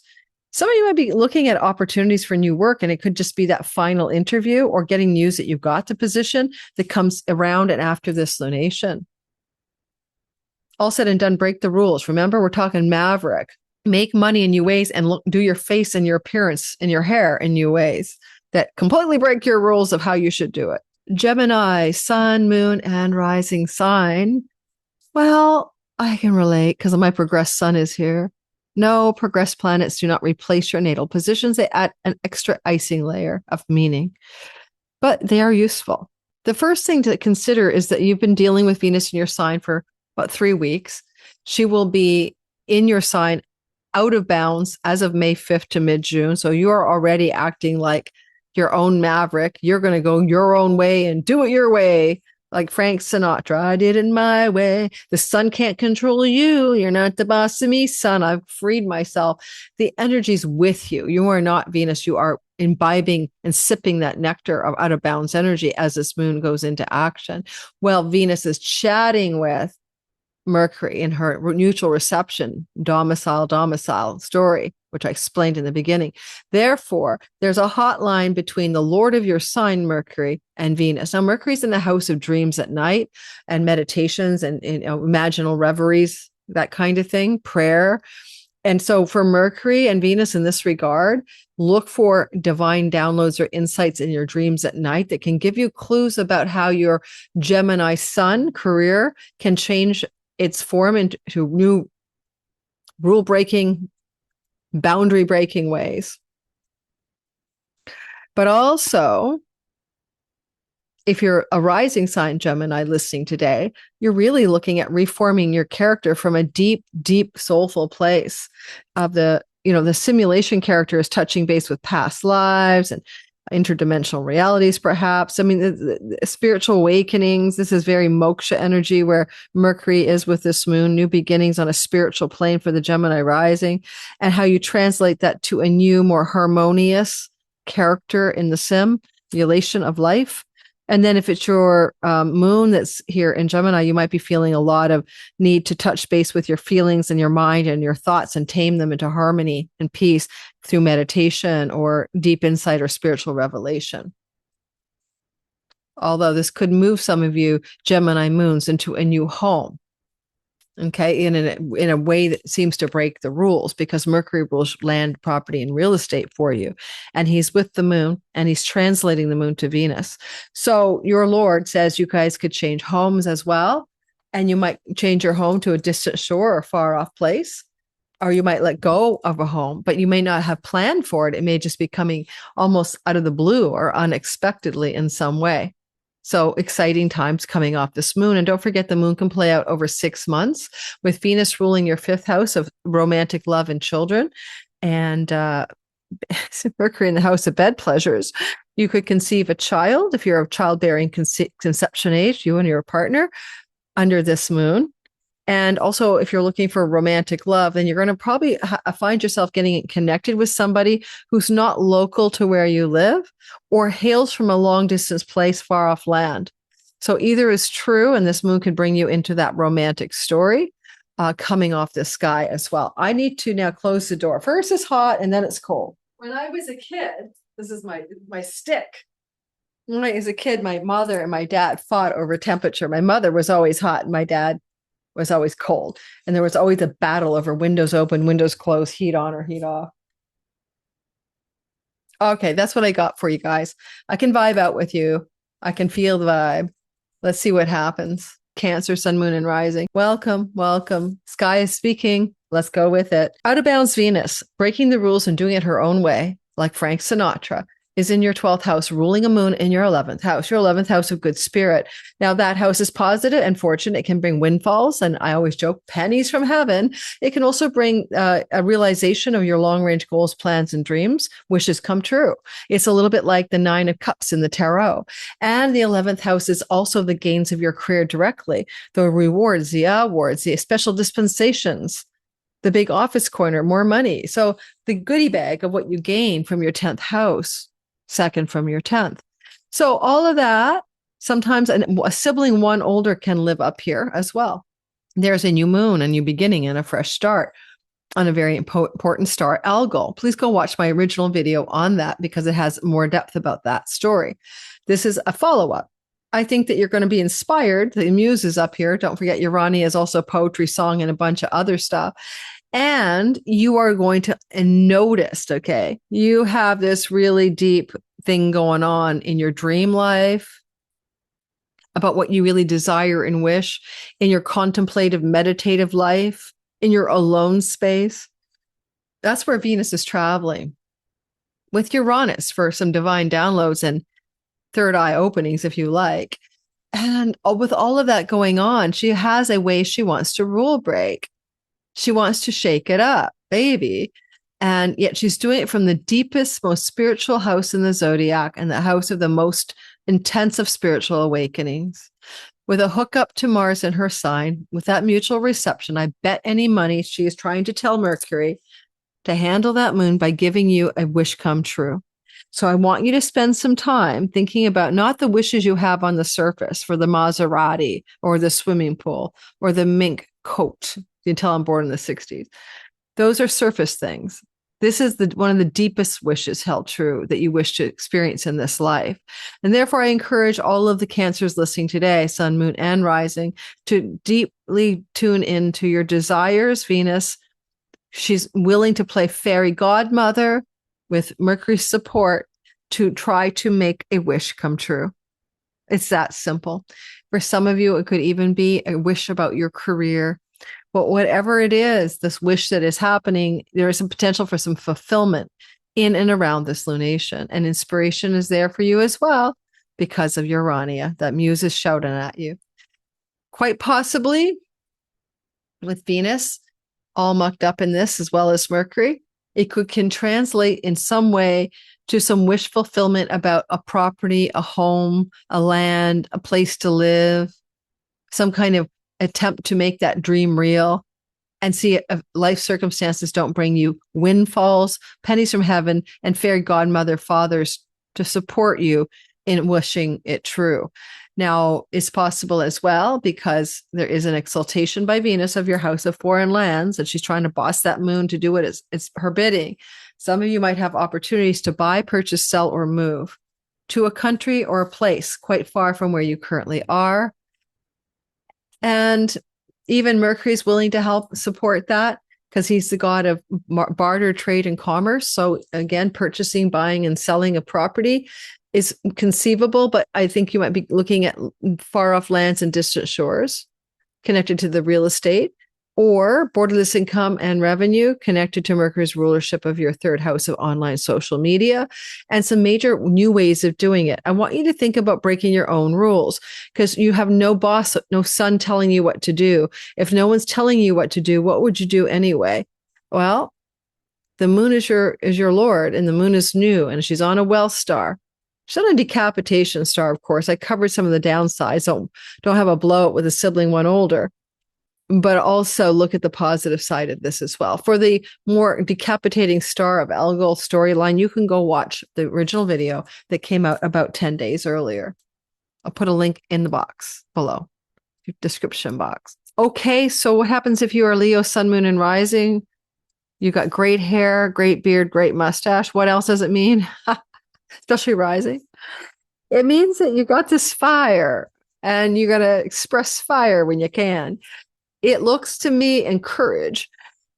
S1: Some of you might be looking at opportunities for new work, and it could just be that final interview or getting news that you've got the position that comes around and after this lunation. All said and done, break the rules. Remember, we're talking maverick. Make money in new ways and do your face and your appearance and your hair in new ways that completely break your rules of how you should do it. Gemini, sun, moon, and rising sign. Well, I can relate because my progressed sun is here. No, progressed planets do not replace your natal positions. They add an extra icing layer of meaning, but they are useful. The first thing to consider is that you've been dealing with Venus in your sign for about 3 weeks. She will be in your sign out of bounds as of May 5th to mid-June. So you are already acting like your own maverick. You're going to go your own way and do it your way. Like Frank Sinatra, I did it my way. The sun can't control you. You're not the boss of me, son. I've freed myself. The energy's with you. You are not Venus. You are imbibing and sipping that nectar of out of bounds energy as this moon goes into action. Well, Venus is chatting with Mercury in her neutral reception, domicile story, which I explained in the beginning. Therefore, there's a hotline between the Lord of your sign, Mercury, and Venus. Now, Mercury's in the house of dreams at night and meditations and imaginal reveries, that kind of thing, prayer. And so for Mercury and Venus in this regard, look for divine downloads or insights in your dreams at night that can give you clues about how your Gemini sun career can change its form into new rule-breaking, boundary-breaking ways. But also, if you're a rising sign Gemini listening today, you're really looking at reforming your character from a deep, deep, soulful place of the simulation character is touching base with past lives and interdimensional realities, perhaps. I mean, the spiritual awakenings. This is very moksha energy where Mercury is with this moon, new beginnings on a spiritual plane for the Gemini rising, and how you translate that to a new, more harmonious character in the simulation of life. And then if it's your moon that's here in Gemini, you might be feeling a lot of need to touch base with your feelings and your mind and your thoughts and tame them into harmony and peace through meditation or deep insight or spiritual revelation. Although this could move some of you Gemini moons into a new home. Okay, in a way that seems to break the rules, because Mercury rules land, property, and real estate for you. And he's with the moon and he's translating the moon to Venus. So your Lord says you guys could change homes as well. And you might change your home to a distant shore or far off place, or you might let go of a home, but you may not have planned for it. It may just be coming almost out of the blue or unexpectedly in some way. So exciting times coming off this moon. And don't forget, the moon can play out over 6 months with Venus ruling your 5th house of romantic love and children, and Mercury in the house of bed pleasures. You could conceive a child if you're of childbearing conception age, you and your partner, under this moon. And also, if you're looking for romantic love, then you're going to probably find yourself getting connected with somebody who's not local to where you live or hails from a long distance place far off land. So either is true, and this moon could bring you into that romantic story coming off the sky as well. I need to now close the door. First it's hot and then it's cold. When I was a kid, this is my stick. When I was a kid, my mother and my dad fought over temperature. My mother was always hot and my dad was always cold. And there was always a battle over windows open, windows closed, heat on or heat off. Okay, that's what I got for you guys. I can vibe out with you. I can feel the vibe. Let's see what happens. Cancer, sun, moon, and rising. Welcome, welcome. Sky is speaking. Let's go with it. Out of bounds Venus, breaking the rules and doing it her own way, like Frank Sinatra, is in your 12th house, ruling a moon in your 11th house, your 11th house of good spirit. Now, that house is positive and fortunate. It can bring windfalls, and I always joke, pennies from heaven. It can also bring a realization of your long-range goals, plans, and dreams, wishes come true. It's a little bit like the 9 of Cups in the Tarot. And the 11th house is also the gains of your career directly, the rewards, the awards, the special dispensations, the big office corner, more money. So the goodie bag of what you gain from your 10th house, second from your 10th. So all of that, sometimes a sibling one older can live up here as well. There's a new moon, a new beginning, and a fresh start on a very important star, Algol. Please go watch my original video on that because it has more depth about that story. This is a follow-up. I think that you're going to be inspired. The muse is up here. Don't forget, Urania is also poetry, song, and a bunch of other stuff. And you are going to notice, okay, you have this really deep thing going on in your dream life about what you really desire and wish, in your contemplative, meditative life, in your alone space. That's where Venus is traveling with Uranus for some divine downloads and third eye openings, if you like. And with all of that going on, she has a way she wants to rule break. She wants to shake it up, baby. And yet she's doing it from the deepest, most spiritual house in the zodiac and the house of the most intensive spiritual awakenings. With a hookup to Mars in her sign, with that mutual reception, I bet any money she is trying to tell Mercury to handle that moon by giving you a wish come true. So I want you to spend some time thinking about not the wishes you have on the surface for the Maserati or the swimming pool or the mink coat until I'm born in the 60s. Those are surface things. This is one of the deepest wishes held true that you wish to experience in this life. And therefore, I encourage all of the Cancers listening today, Sun, Moon, and Rising, to deeply tune into your desires, Venus. She's willing to play fairy godmother with Mercury's support to try to make a wish come true. It's that simple. For some of you, it could even be a wish about your career. But whatever it is, this wish that is happening, there is some potential for some fulfillment in and around this lunation. And inspiration is there for you as well because of Urania. That muse is shouting at you. Quite possibly with Venus all mucked up in this, as well as Mercury, it can translate in some way to some wish fulfillment about a property, a home, a land, a place to live, some kind of attempt to make that dream real. And see if life circumstances don't bring you windfalls, pennies from heaven, and fairy godmother fathers to support you in wishing it true. Now, it's possible as well because there is an exaltation by Venus of your house of foreign lands, and she's trying to boss that moon to do what it's her bidding. Some of you might have opportunities to buy, purchase, sell, or move to a country or a place quite far from where you currently are. And even Mercury is willing to help support that because he's the god of barter, trade, and commerce. So again, purchasing, buying, and selling a property is conceivable, but I think you might be looking at far off lands and distant shores connected to the real estate, or borderless income and revenue connected to Mercury's rulership of your third house of online social media, and some major new ways of doing it. I want you to think about breaking your own rules because you have no boss, no sun telling you what to do. If no one's telling you what to do, what would you do anyway? Well, the moon is your lord, and the moon is new, and she's on a wealth star. She's on a decapitation star, of course. I covered some of the downsides. Don't have a blowout with a sibling one older. But also look at the positive side of this as well. For the more decapitating star of Algol storyline, you can go watch the original video that came out about 10 days earlier. I'll put a link in the box below, description box. Okay, so what happens if you are Leo, Sun, Moon, and Rising? You got great hair, great beard, great mustache. What else does it mean? Especially Rising. It means that you got this fire and you're going to express fire when you can. It looks to me, and courage,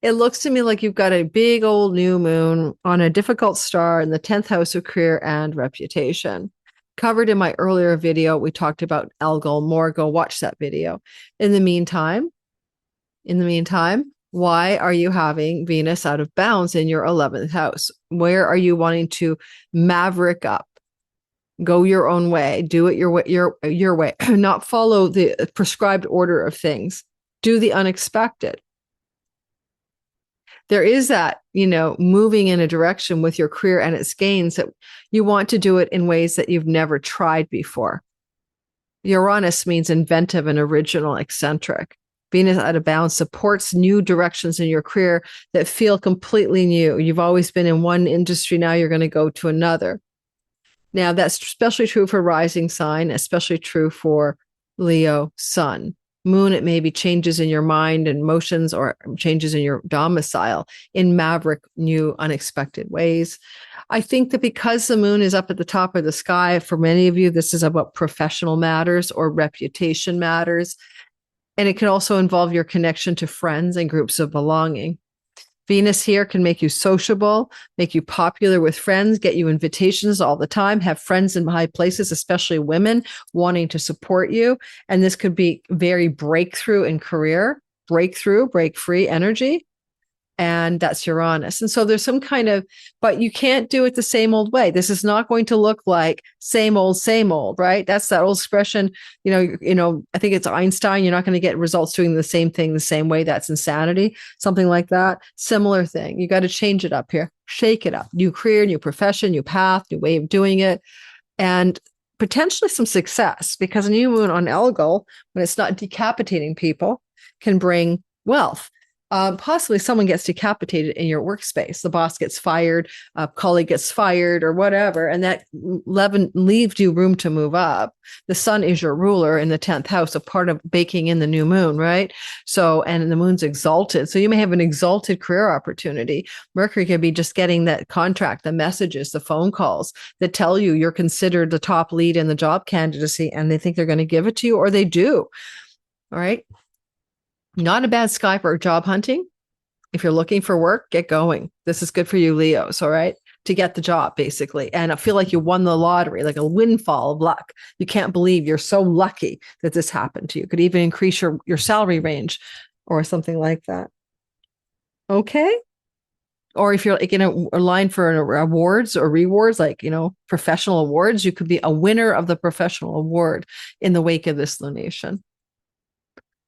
S1: it looks to me like you've got a big old new moon on a difficult star in the 10th house of career and reputation. Covered in my earlier video, we talked about Algol more. Go watch that video. In the meantime, why are you having Venus out of bounds in your 11th house? Where are you wanting to maverick up? Go your own way. Do it your way. Not follow the prescribed order of things. Do the unexpected. There is that, moving in a direction with your career and its gains that you want to do it in ways that you've never tried before. Uranus means inventive and original, eccentric. Venus out of bounds supports new directions in your career that feel completely new. You've always been in one industry. Now you're going to go to another. Now that's especially true for rising sign, especially true for Leo, Sun. Moon, it may be changes in your mind and emotions or changes in your domicile in maverick, new, unexpected ways. I think that because the moon is up at the top of the sky, for many of you, this is about professional matters or reputation matters. And it can also involve your connection to friends and groups of belonging. Venus here can make you sociable, make you popular with friends, get you invitations all the time, have friends in high places, especially women wanting to support you. And this could be very breakthrough in career, break free energy. And that's Uranus. And so there's some kind of, but you can't do it the same old way. This is not going to look like same old, right? That's that old expression. I think it's Einstein. You're not going to get results doing the same thing the same way. That's insanity. Something like that. Similar thing. You got to change it up here, shake it up. New career, new profession, new path, new way of doing it. And potentially some success, because a new moon on Algol, when it's not decapitating people, can bring wealth. Possibly someone gets decapitated in your workspace. The boss gets fired, a colleague gets fired, or whatever, and that leaves you room to move up. The sun is your ruler in the 10th house, a part of baking in the new moon, right? So, and the moon's exalted. So you may have an exalted career opportunity. Mercury could be just getting that contract, the messages, the phone calls that tell you you're considered the top lead in the job candidacy, and they think they're going to give it to you, or they do. All right. Not a bad sky for job hunting. If you're looking for work, get going. This is good for you, Leos, all right? To get the job, basically. And I feel like you won the lottery, like a windfall of luck. You can't believe you're so lucky that this happened to you. Could even increase your salary range or something like that. Okay? Or if you're like in a line for awards or rewards, like, professional awards, you could be a winner of the professional award in the wake of this lunation.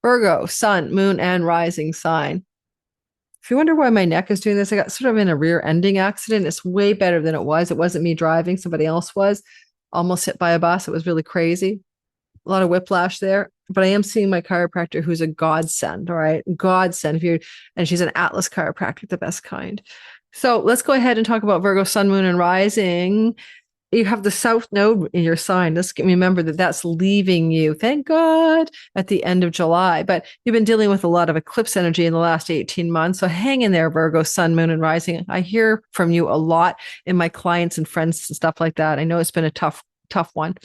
S1: Virgo, sun, moon, and rising sign. If you wonder why my neck is doing this, I got sort of in a rear-ending accident. It's way better than it was. It wasn't me driving. Somebody else was. Almost hit by a bus. It was really crazy. A lot of whiplash there. But I am seeing my chiropractor, who's a godsend, all right? Godsend. And she's an Atlas chiropractic, the best kind. So let's go ahead and talk about Virgo, sun, moon, and rising. You have the South Node in your sign. Let's remember that that's leaving you, thank God, at the end of July. But you've been dealing with a lot of eclipse energy in the last 18 months. So hang in there, Virgo, sun, moon, and rising. I hear from you a lot in my clients and friends and stuff like that. I know it's been a tough one.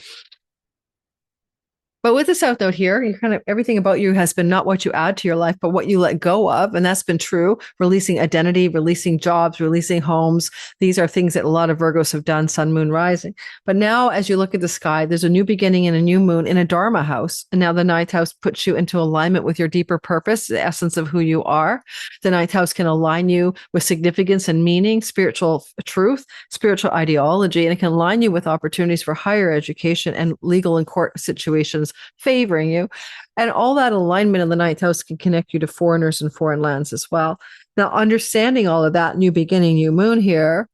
S1: But with the South Node here, you kind of everything about you has been not what you add to your life, but what you let go of. And that's been true. Releasing identity, releasing jobs, releasing homes. These are things that a lot of Virgos have done, sun, moon, rising. But now as you look at the sky, there's a new beginning and a new moon in a Dharma house. And now the ninth house puts you into alignment with your deeper purpose, the essence of who you are. The ninth house can align you with significance and meaning, spiritual truth, spiritual ideology, and it can align you with opportunities for higher education and legal and court situations favoring you. And all that alignment in the ninth house can connect you to foreigners and foreign lands as well. Now, understanding all of that, new beginning, new moon here,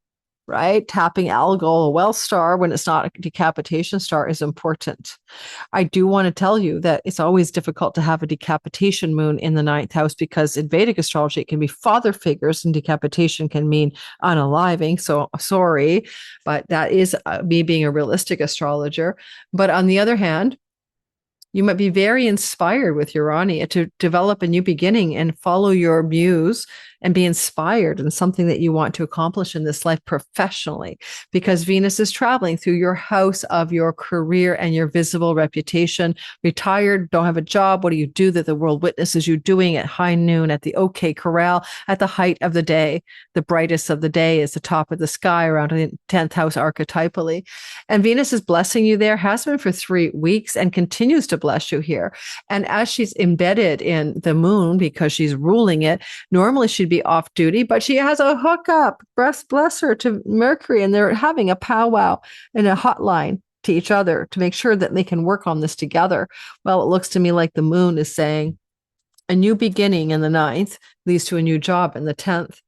S1: right? Tapping Algol, a well star, when it's not a decapitation star, is important. I do want to tell you that it's always difficult to have a decapitation moon in the ninth house, because in Vedic astrology, it can be father figures, and decapitation can mean unaliving. So sorry, but that is me being a realistic astrologer. But on the other hand, you might be very inspired with Urania to develop a new beginning and follow your muse and be inspired in something that you want to accomplish in this life professionally, because Venus is traveling through your house of your career and your visible reputation. Retired, don't have a job. What do you do that the world witnesses you doing at high noon at the Okyrhoe at the height of the day? The brightest of the day is the top of the sky around the 10th house archetypally. And Venus is blessing you there, has been for 3 weeks, and continues to bless you here. And as she's embedded in the moon, because she's ruling it, normally she'd be off duty, but she has a hookup, bless her, to Mercury, and they're having a powwow and a hotline to each other to make sure that they can work on this together. Well, it looks to me like the moon is saying a new beginning in the ninth leads to a new job in the 10th.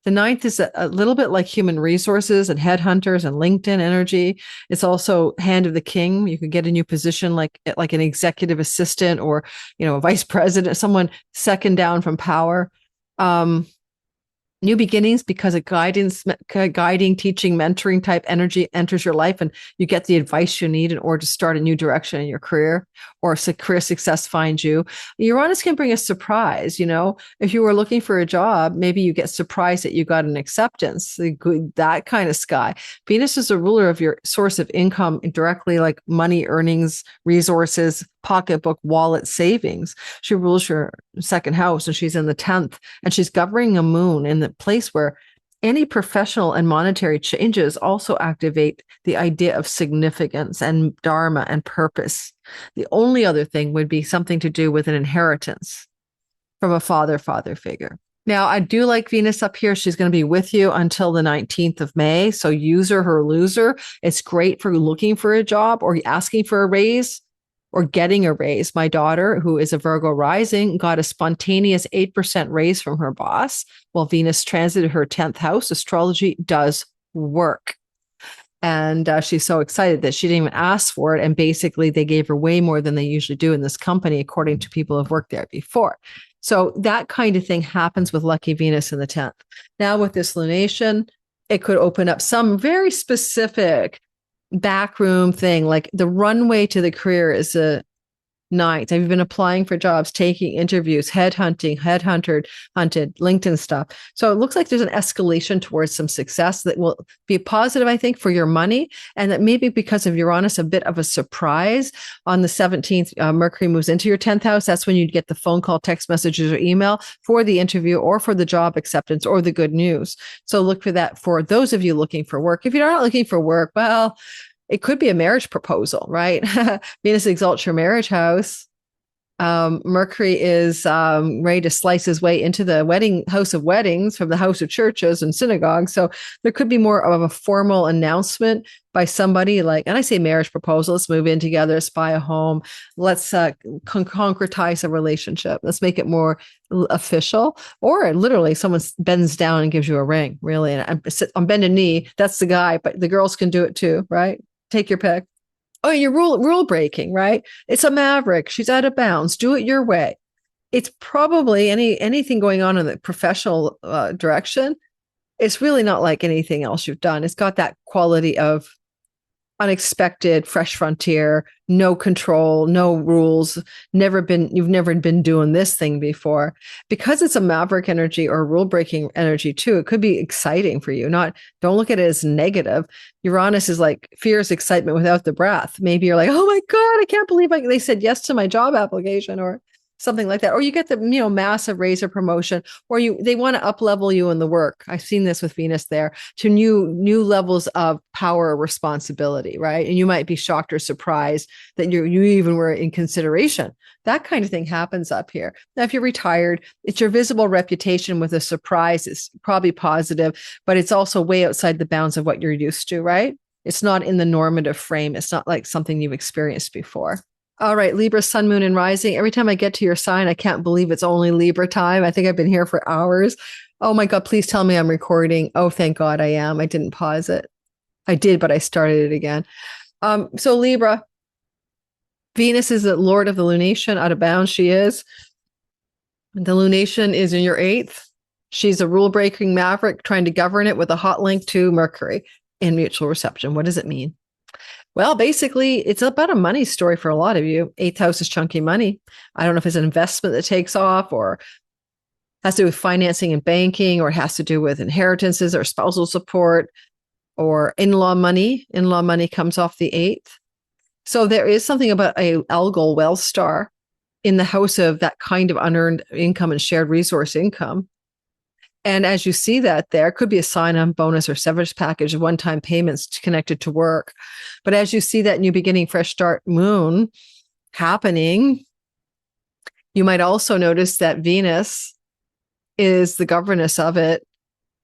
S1: The ninth is a little bit like human resources and headhunters and LinkedIn energy. It's also hand of the king. You could get a new position like an executive assistant or, a vice president, someone second down from power. New beginnings, because a guiding, teaching, mentoring type energy enters your life, and you get the advice you need in order to start a new direction in your career, or career success finds you. Uranus can bring a surprise. If you were looking for a job, maybe you get surprised that you got an acceptance, that kind of sky. Venus is a ruler of your source of income directly, like money, earnings, resources, pocketbook, wallet, savings. She rules your second house, and she's in the 10th, and she's governing a moon in the place where any professional and monetary changes also activate the idea of significance and dharma and purpose. The only other thing would be something to do with an inheritance from a father figure. Now, I do like Venus up here. She's going to be with you until the 19th of May. So user her loser. It's great for looking for a job or asking for a raise or getting a raise. My daughter, who is a Virgo rising, got a spontaneous 8% raise from her boss while Venus transited her 10th house. Astrology does work. And she's so excited that she didn't even ask for it. And basically, they gave her way more than they usually do in this company, according to people who've worked there before. So that kind of thing happens with lucky Venus in the 10th. Now, with this lunation, it could open up some very specific backroom thing, like the runway to the career is a ninth. Have you been applying for jobs, taking interviews, hunted, LinkedIn stuff? So it looks like there's an escalation towards some success that will be positive, I think, for your money. And that maybe because of Uranus, a bit of a surprise. On the 17th, Mercury moves into your 10th house. That's when you'd get the phone call, text messages, or email for the interview or for the job acceptance or the good news. So look for that for those of you looking for work. If you're not looking for work, well, it could be a marriage proposal, right? Venus exalts your marriage house. Mercury is ready to slice his way into the wedding house of weddings from the house of churches and synagogues. So there could be more of a formal announcement by somebody like, and I say marriage proposal, let's move in together, let's buy a home, let's concretize a relationship. Let's make it more official. Or literally someone bends down and gives you a ring, really. And I'm bending knee, that's the guy, but the girls can do it too, right? Take your pick. Oh, you're rule breaking, right? It's a maverick. She's out of bounds. Do it your way. It's probably anything going on in the professional direction. It's really not like anything else you've done. It's got that quality of unexpected, fresh frontier, no control, no rules, you've never been doing this thing before. Because it's a maverick energy or rule breaking energy too, it could be exciting for you. Don't look at it as negative. Uranus is like fierce excitement without the breath. Maybe you're like, oh my God, I can't believe they said yes to my job application, or something like that. Or you get the, massive raise or promotion, or they want to up level you in the work. I've seen this with Venus there, to new levels of power or responsibility, right? And you might be shocked or surprised that you even were in consideration. That kind of thing happens up here. Now, if you're retired, it's your visible reputation with a surprise. It's probably positive, but it's also way outside the bounds of what you're used to, right? It's not in the normative frame. It's not like something you've experienced before. All right, Libra, sun, moon, and rising. Every time I get to your sign, I can't believe it's only Libra time. I think I've been here for hours. Oh my God, please tell me I'm recording. Oh, thank God I am. I didn't pause it. I did, but I started it again. So Libra, Venus is the lord of the lunation, out of bounds she is. The lunation is in your 8th. She's a rule-breaking maverick trying to govern it with a hot link to Mercury in mutual reception. What does it mean? Well, basically, it's about a money story for a lot of you. 8th house is chunky money. I don't know if it's an investment that takes off or has to do with financing and banking, or it has to do with inheritances or spousal support or in-law money. In-law money comes off the 8th. So there is something about a Algol well star in the house of that kind of unearned income and shared resource income. And as you see that, there could be a sign-on bonus or severance package of one-time payments connected to work. But as you see that new beginning, fresh start moon happening, you might also notice that Venus is the governess of it,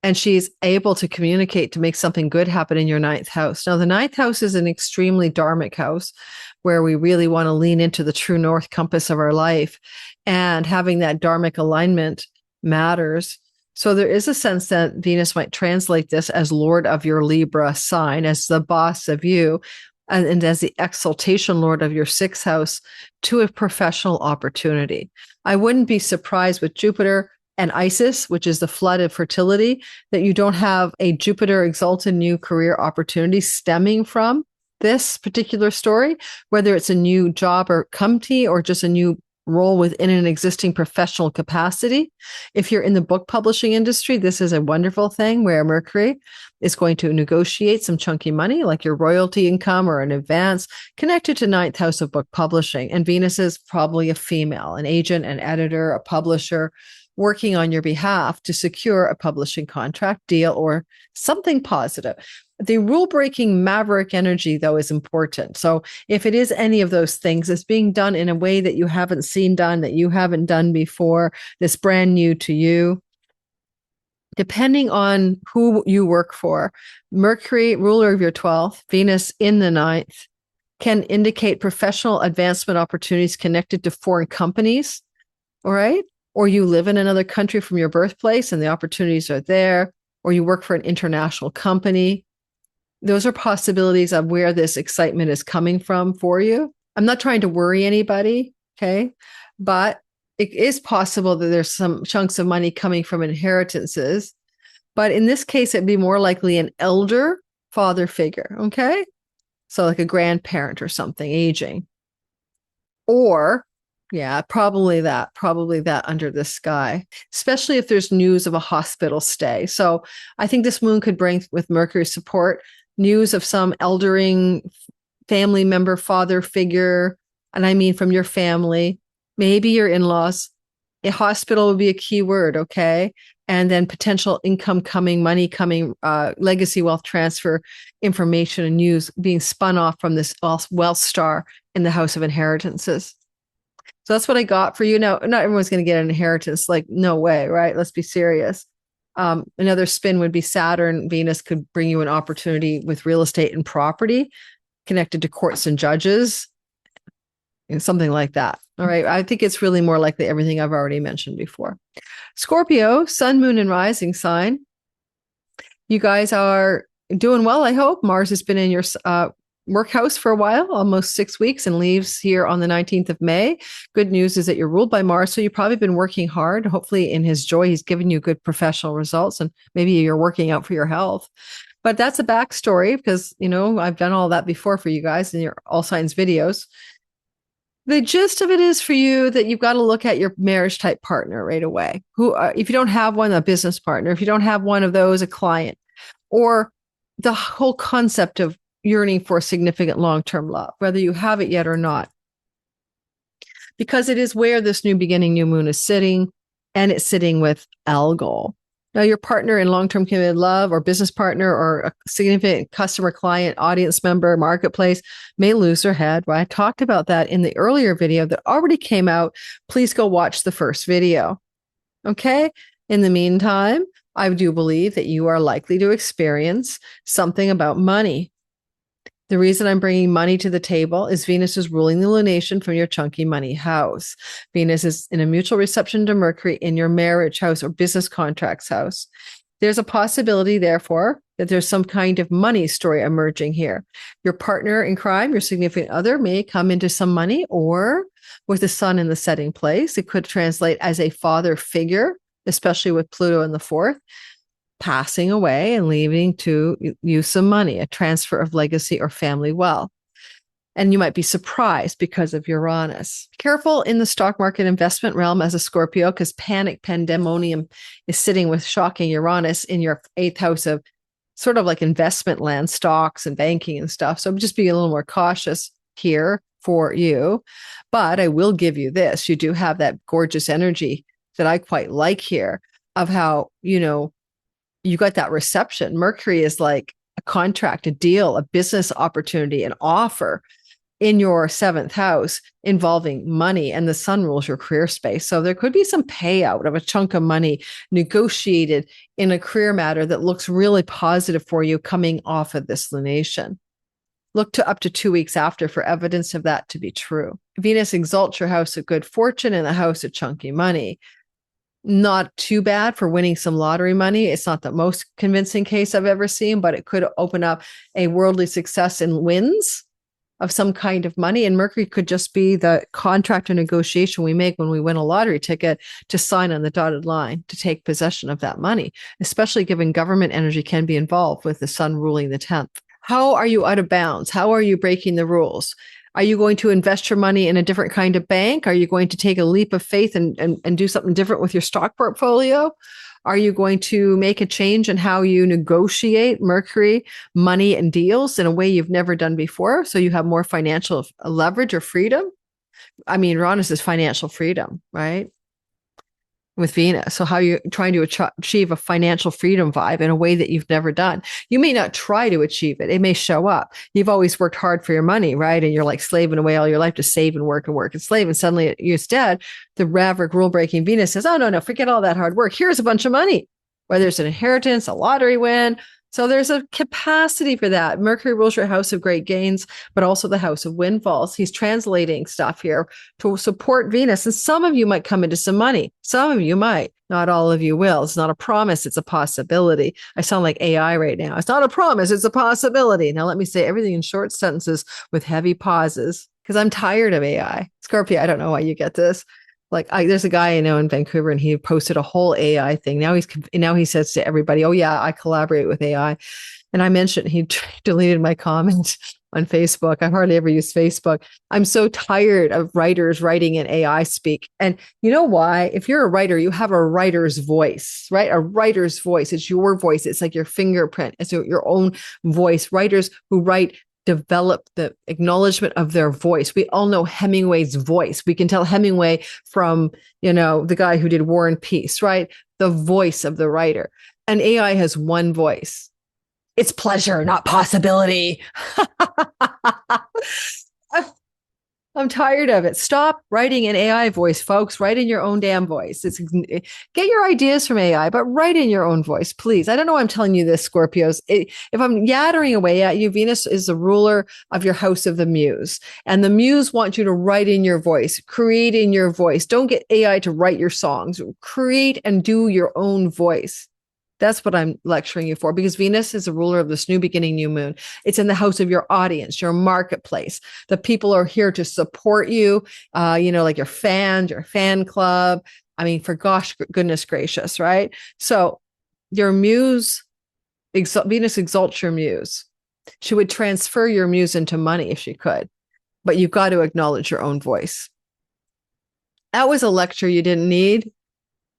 S1: and she's able to communicate to make something good happen in your 9th house. Now, the 9th house is an extremely dharmic house where we really want to lean into the true north compass of our life, and having that dharmic alignment matters. So there is a sense that Venus might translate this as Lord of your Libra sign, as the boss of you, and as the exaltation Lord of your 6th house to a professional opportunity. I wouldn't be surprised with Jupiter and Isis, which is the flood of fertility, that you don't have a Jupiter exalted new career opportunity stemming from this particular story, whether it's a new job or company or just a new role within an existing professional capacity. If you're in the book publishing industry, this is a wonderful thing where Mercury is going to negotiate some chunky money, like your royalty income or an advance connected to 9th house of book publishing. And Venus is probably a female, an agent, an editor, a publisher, working on your behalf to secure a publishing contract, deal, or something positive. The rule-breaking maverick energy, though, is important. So if it is any of those things, it's being done in a way that you haven't seen done, that you haven't done before, that's brand new to you. depending on who you work for, Mercury, ruler of your 12th, Venus in the ninth, can indicate professional advancement opportunities connected to foreign companies. All right. Or you live in another country from your birthplace and the opportunities are there, or you work for an international company. Those are possibilities of where this excitement is coming from for you. I'm not trying to worry anybody. Okay. But it is possible that there's some chunks of money coming from inheritances. But in this case, it'd be more likely an elder father figure. Okay. So like a grandparent or something aging. Or, yeah, probably that under the sky, especially if there's news of a hospital stay. So I think this moon could bring, with Mercury support, news of some eldering family member, father figure. And I mean from your family, maybe your in-laws. A hospital would be a key word, okay? And then potential income coming, money coming, legacy wealth transfer, information and news being spun off from this wealth star in the house of inheritances. So that's what I got for you. Now, not everyone's going to get an inheritance. Like, no way, right? Let's be serious. Another spin would be Saturn. Venus could bring you an opportunity with real estate and property connected to courts and judges, and something like that. All right. I think it's really more likely everything I've already mentioned before. Scorpio, sun, moon, and rising sign. You guys are doing well, I hope. Mars has been in your workhouse for a while, almost 6 weeks, and leaves here on the 19th of May. Good news is that you're ruled by Mars, so you've probably been working hard. Hopefully in his joy, he's given you good professional results, and maybe you're working out for your health. But that's a backstory because, I've done all that before for you guys in your All Signs videos. The gist of it is for you that you've got to look at your marriage type partner right away. If you don't have one, a business partner, if you don't have one of those, a client, or the whole concept of yearning for significant long-term love, whether you have it yet or not. Because it is where this new beginning, new moon is sitting, and it's sitting with Algol. Now, your partner in long-term committed love or business partner or a significant customer, client, audience member, marketplace may lose their head. Well, I talked about that in the earlier video that already came out. Please go watch the first video. Okay. In the meantime, I do believe that you are likely to experience something about money. The reason I'm bringing money to the table is Venus is ruling the lunation from your chunky money house. Venus is in a mutual reception to Mercury in your marriage house or business contracts house. There's a possibility, therefore, that there's some kind of money story emerging here. Your partner in crime, your significant other, may come into some money, or with the sun in the setting place, it could translate as a father figure, especially with Pluto in the fourth, passing away and leaving to you some money, a transfer of legacy or family wealth. And you might be surprised because of Uranus. Careful in the stock market investment realm as a Scorpio, because panic pandemonium is sitting with shocking Uranus in your 8th house of sort of like investment land, stocks and banking and stuff. So I'm just being a little more cautious here for you. But I will give you this. You do have that gorgeous energy that I quite like here of how, you got that reception. Mercury is like a contract, a deal, a business opportunity, an offer in your 7th house involving money, and the sun rules your career space. So there could be some payout of a chunk of money negotiated in a career matter that looks really positive for you coming off of this lunation. Look to up to 2 weeks after for evidence of that to be true. Venus exalts your house of good fortune and the house of chunky money. Not too bad for winning some lottery money. It's not the most convincing case I've ever seen, but it could open up a worldly success in wins of some kind of money. And Mercury could just be the contract or negotiation we make when we win a lottery ticket to sign on the dotted line to take possession of that money, especially given government energy can be involved with the sun ruling the 10th. How are you out of bounds? How are you breaking the rules? Are you going to invest your money in a different kind of bank? Are you going to take a leap of faith and do something different with your stock portfolio? Are you going to make a change in how you negotiate Mercury, money, and deals in a way you've never done before, so you have more financial leverage or freedom? I mean, Uranus is financial freedom, right? With Venus. So how are you trying to achieve a financial freedom vibe in a way that you've never done? You may not try to achieve it. It may show up. You've always worked hard for your money, right? And you're like slaving away all your life to save and work and slave. And suddenly instead, the Maverick rule breaking Venus says, oh, no, forget all that hard work. Here's a bunch of money. whether it's an inheritance, a lottery win. So there's a capacity for that. Mercury rules your house of great gains, but also the house of windfalls. He's translating stuff here to support Venus. And some of you might come into some money. Some of you might. Not all of you will. It's not a promise. It's a possibility. I sound like AI right now. It's not a promise. It's a possibility. Now let me say everything in short sentences with heavy pauses because I'm tired of AI. Scorpio, I don't know why you get this. Like there's a guy I know in Vancouver and he posted a whole AI thing. Now he says to everybody, oh yeah, I collaborate with AI. And I mentioned he deleted my comment on Facebook. I hardly ever use Facebook. I'm so tired of writers writing in AI speak. And you know why? If you're a writer, you have a writer's voice, right? A writer's voice. It's your voice. It's like your fingerprint. It's your own voice. Writers who write develop the acknowledgement of their voice. We all know Hemingway's voice. We can tell Hemingway from, the guy who did War and Peace, right? The voice of the writer. And AI has one voice. It's pleasure, not possibility. I'm tired of it. Stop writing in AI voice, folks. Write in your own damn voice. Get your ideas from AI, but write in your own voice, please. I don't know why I'm telling you this, Scorpios. If I'm yattering away at you, Venus is the ruler of your house of the muse. And the muse wants you to write in your voice, create in your voice. Don't get AI to write your songs. Create and do your own voice. That's what I'm lecturing you for, because Venus is the ruler of this new beginning, new moon. It's in the house of your audience, your marketplace. The people are here to support you, like your fans, your fan club. I mean, for goodness gracious, right? So your muse, Venus exalts your muse. She would transfer your muse into money if she could, but you've got to acknowledge your own voice. That was a lecture you didn't need.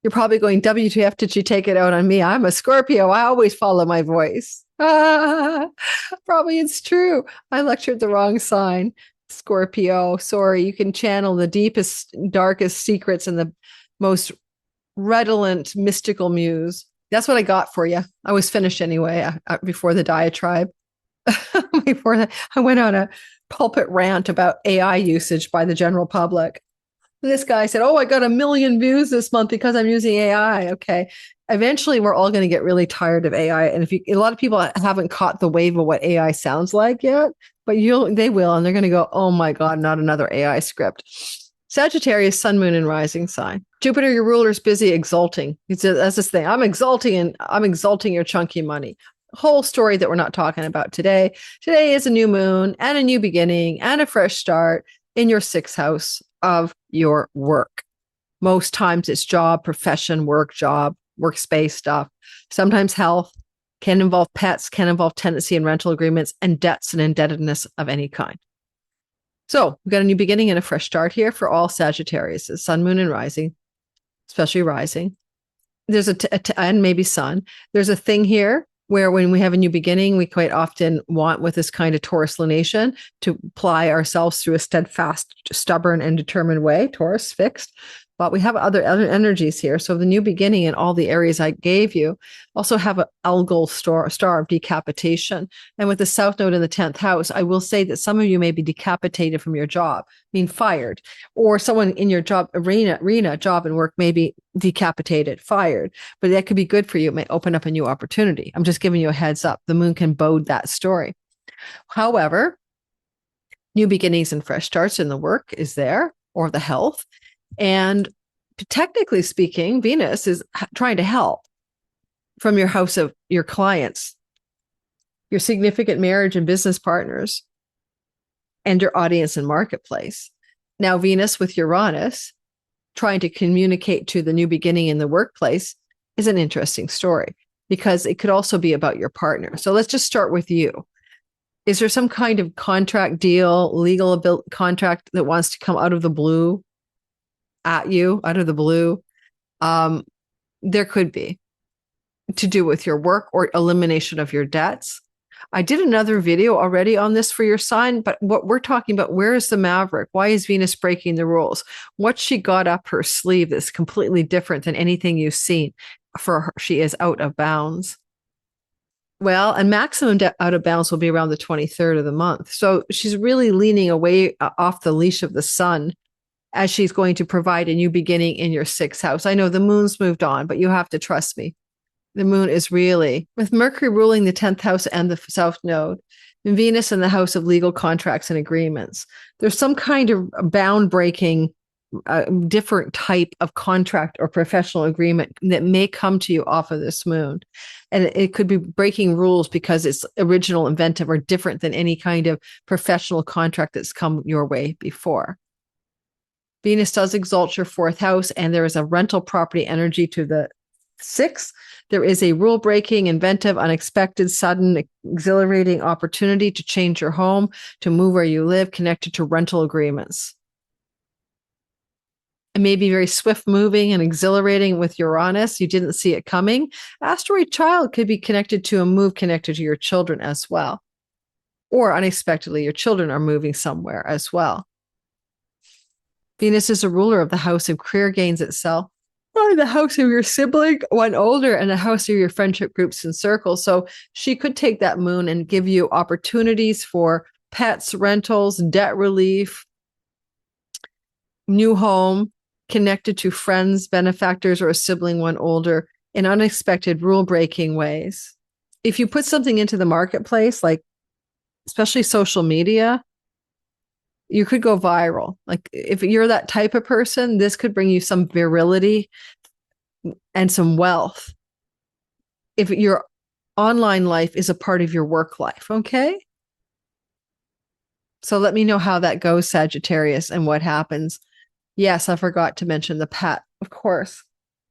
S1: You're probably going, WTF, did she take it out on me? I'm a Scorpio. I always follow my voice. Probably it's true. I lectured the wrong sign. Scorpio, sorry. You can channel the deepest, darkest secrets and the most redolent, mystical muse. That's what I got for you. I was finished anyway before the diatribe. I went on a pulpit rant about AI usage by the general public. This guy said, oh, I got 1 million views this month because I'm using AI. Okay. Eventually, we're all going to get really tired of AI. And a lot of people haven't caught the wave of what AI sounds like yet, but they will. And they're going to go, oh my God, not another AI script. Sagittarius, sun, moon, and rising sign. Jupiter, your ruler, is busy exalting. That's this thing. I'm exalting your chunky money. Whole story that we're not talking about today. Today is a new moon and a new beginning and a fresh start in your 6th house of your work. Most times it's job, profession, work, job, workspace stuff. Sometimes health, can involve pets, can involve tenancy and rental agreements, and debts and indebtedness of any kind. So we've got a new beginning and a fresh start here for all Sagittarius, sun, moon, and rising, especially rising. There's and maybe sun. There's a thing here where when we have a new beginning, we quite often want, with this kind of Taurus lunation, to apply ourselves through a steadfast, stubborn, and determined way. Taurus, fixed. But we have other energies here. So the new beginning in all the areas I gave you also have an Algol star of decapitation. And with the South Node in the 10th house, I will say that some of you may be decapitated from your job, being fired, or someone in your job arena, job and work may be decapitated, fired. But that could be good for you. It may open up a new opportunity. I'm just giving you a heads up. The moon can bode that story. However, new beginnings and fresh starts in the work is there, or the health. And technically speaking, Venus is trying to help from your house of your clients, your significant marriage and business partners, and your audience and marketplace. Now, Venus with Uranus trying to communicate to the new beginning in the workplace is an interesting story, because it could also be about your partner. So let's just start with you. Is there some kind of contract deal, legal contract that wants to come out of the blue? At you out of the blue? There could be, to do with your work or elimination of your debts. I did another video already on this for your sign, but what we're talking about, where is the maverick? Why is Venus breaking the rules? What she got up her sleeve that's completely different than anything you've seen for her. She is out of bounds. Well, and maximum out of bounds will be around the 23rd of the month. So she's really leaning away off the leash of the sun, as she's going to provide a new beginning in your 6th house. I know the moon's moved on, but you have to trust me. the moon is really, with Mercury ruling the 10th house and the south node, and Venus in the house of legal contracts and agreements. There's some kind of bound breaking, different type of contract or professional agreement that may come to you off of this moon. And it could be breaking rules because it's original, inventive, or different than any kind of professional contract that's come your way before. Venus does exalt your 4th house, and there is a rental property energy to the 6th. There is a rule breaking, inventive, unexpected, sudden, exhilarating opportunity to change your home, to move where you live, connected to rental agreements. It may be very swift moving and exhilarating with Uranus. You didn't see it coming. Asteroid child could be connected to a move connected to your children as well. Or unexpectedly, your children are moving somewhere as well. Venus is a ruler of the house of career gains itself, or the house of your sibling, one older, and the house of your friendship groups and circles. So she could take that moon and give you opportunities for pets, rentals, debt relief, new home, connected to friends, benefactors, or a sibling, one older, in unexpected rule-breaking ways. If you put something into the marketplace, like especially social media, you could go viral. Like if you're that type of person, this could bring you some virility and some wealth. If your online life is a part of your work life, okay? So let me know how that goes, Sagittarius, and what happens. Yes, I forgot to mention the pet, of course.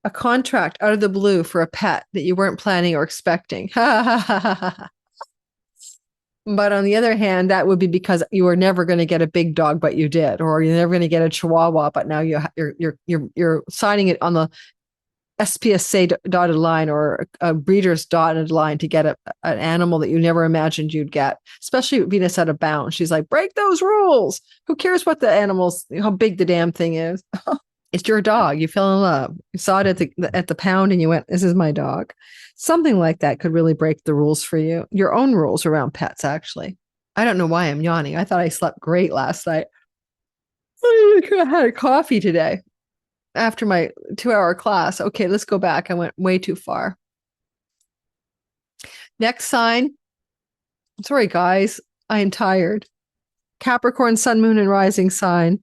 S1: A contract out of the blue for a pet that you weren't planning or expecting. But on the other hand, that would be because you were never going to get a big dog, but you did, or you're never going to get a Chihuahua, but now you're signing it on the SPSA dotted line or a breeder's dotted line to get an animal that you never imagined you'd get, especially Venus out of bounds. She's like, break those rules. Who cares what the animals, how big the damn thing is? It's your dog. You fell in love. You saw it at the pound and you went, this is my dog. Something like that could really break the rules for you. Your own rules around pets, actually. I don't know why I'm yawning. I thought I slept great last night. I could have had a coffee today after my 2-hour class. Okay, let's go back. I went way too far. Next sign. Sorry, guys. I am tired. Capricorn, sun, moon, and rising sign.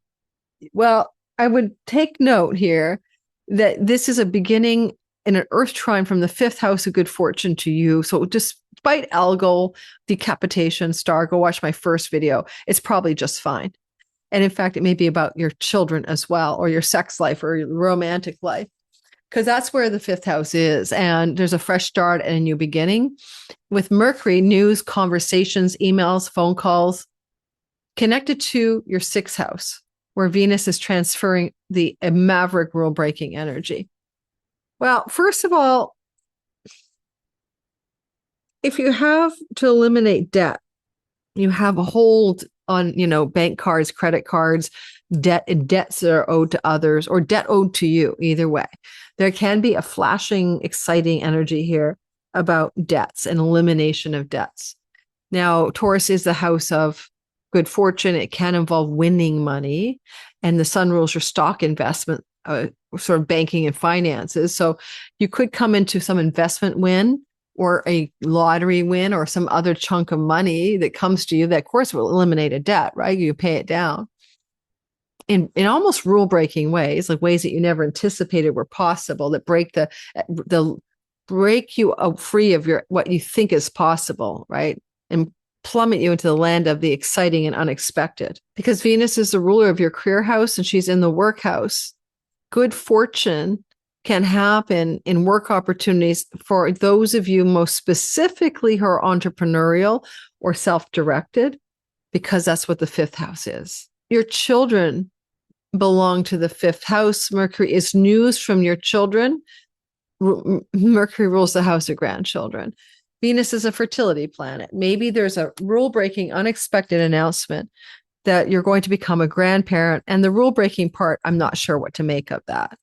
S1: Well, I would take note here that this is a beginning in an earth trine from the 5th house of good fortune to you. So despite Algol, decapitation, star, go watch my first video. It's probably just fine. And in fact, it may be about your children as well, or your sex life or your romantic life, because that's where the 5th house is. And there's a fresh start and a new beginning. With Mercury, news, conversations, emails, phone calls, connected to your 6th house, where Venus is transferring the maverick rule-breaking energy. Well, first of all, if you have to eliminate debt, you have a hold on, bank cards, credit cards, debts that are owed to others or debt owed to you, either way. There can be a flashing, exciting energy here about debts and elimination of debts. Now, Taurus is the house of good fortune. It can involve winning money, and the sun rules your stock investment, sort of banking and finances. So you could come into some investment win or a lottery win or some other chunk of money that comes to you that, of course, will eliminate a debt, right? You pay it down in almost rule-breaking ways, like ways that you never anticipated were possible, that break you free of what you think is possible, right? And plummet you into the land of the exciting and unexpected. Because Venus is the ruler of your career house and she's in the work house. Good fortune can happen in work opportunities for those of you most specifically who are entrepreneurial or self-directed, because that's what the 5th house is. Your children belong to the 5th house. Mercury is news from your children. Mercury rules the house of grandchildren. Venus is a fertility planet. Maybe there's a rule-breaking, unexpected announcement that you're going to become a grandparent. And the rule-breaking part, I'm not sure what to make of that.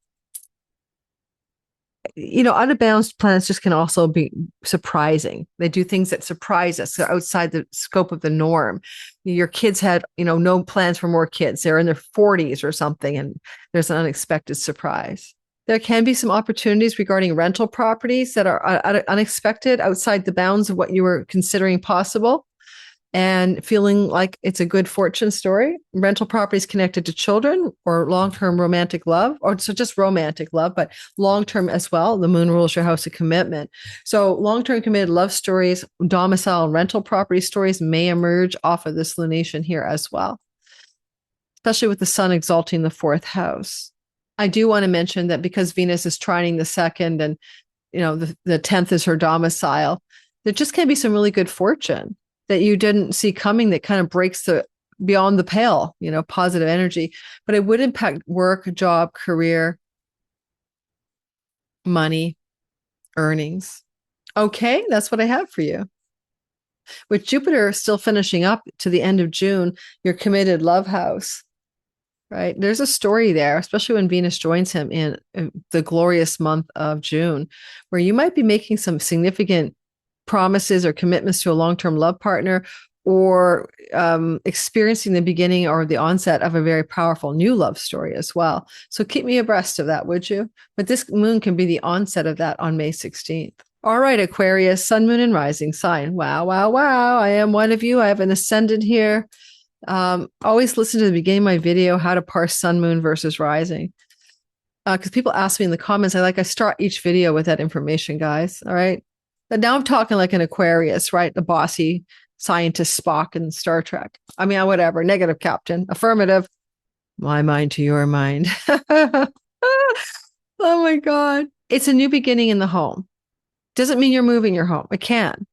S1: Unbalanced planets just can also be surprising. They do things that surprise us. They're outside the scope of the norm. Your kids had, no plans for more kids. They're in their 40s or something, and there's an unexpected surprise. There can be some opportunities regarding rental properties that are unexpected, outside the bounds of what you were considering possible, and feeling like it's a good fortune story. Rental properties connected to children or long-term romantic love, or so just romantic love, but long-term as well. The moon rules your house of commitment. So long-term committed love stories, domicile and rental property stories may emerge off of this lunation here as well, especially with the sun exalting the fourth house. I do want to mention that because Venus is trining the second, and the 10th is her domicile, there just can be some really good fortune that you didn't see coming that kind of breaks the beyond the pale, positive energy. But it would impact work, job, career, money, earnings. Okay, that's what I have for you. With Jupiter still finishing up to the end of June, your committed love house. Right. There's a story there, especially when Venus joins him in the glorious month of June, where you might be making some significant promises or commitments to a long-term love partner, or experiencing the beginning or the onset of a very powerful new love story as well. So keep me abreast of that, would you? But this moon can be the onset of that on May 16th. All right, Aquarius, sun, moon, and rising sign. Wow, wow, wow. I am one of you. I have an ascendant here. Always listen to the beginning of my video, how to parse sun, moon versus rising. Because people ask me in the comments, I start each video with that information, guys. All right. But now I'm talking like an Aquarius, right? The bossy scientist Spock in Star Trek. I mean, whatever. Negative, Captain. Affirmative. My mind to your mind. Oh my God. It's a new beginning in the home. Doesn't mean you're moving your home. It can.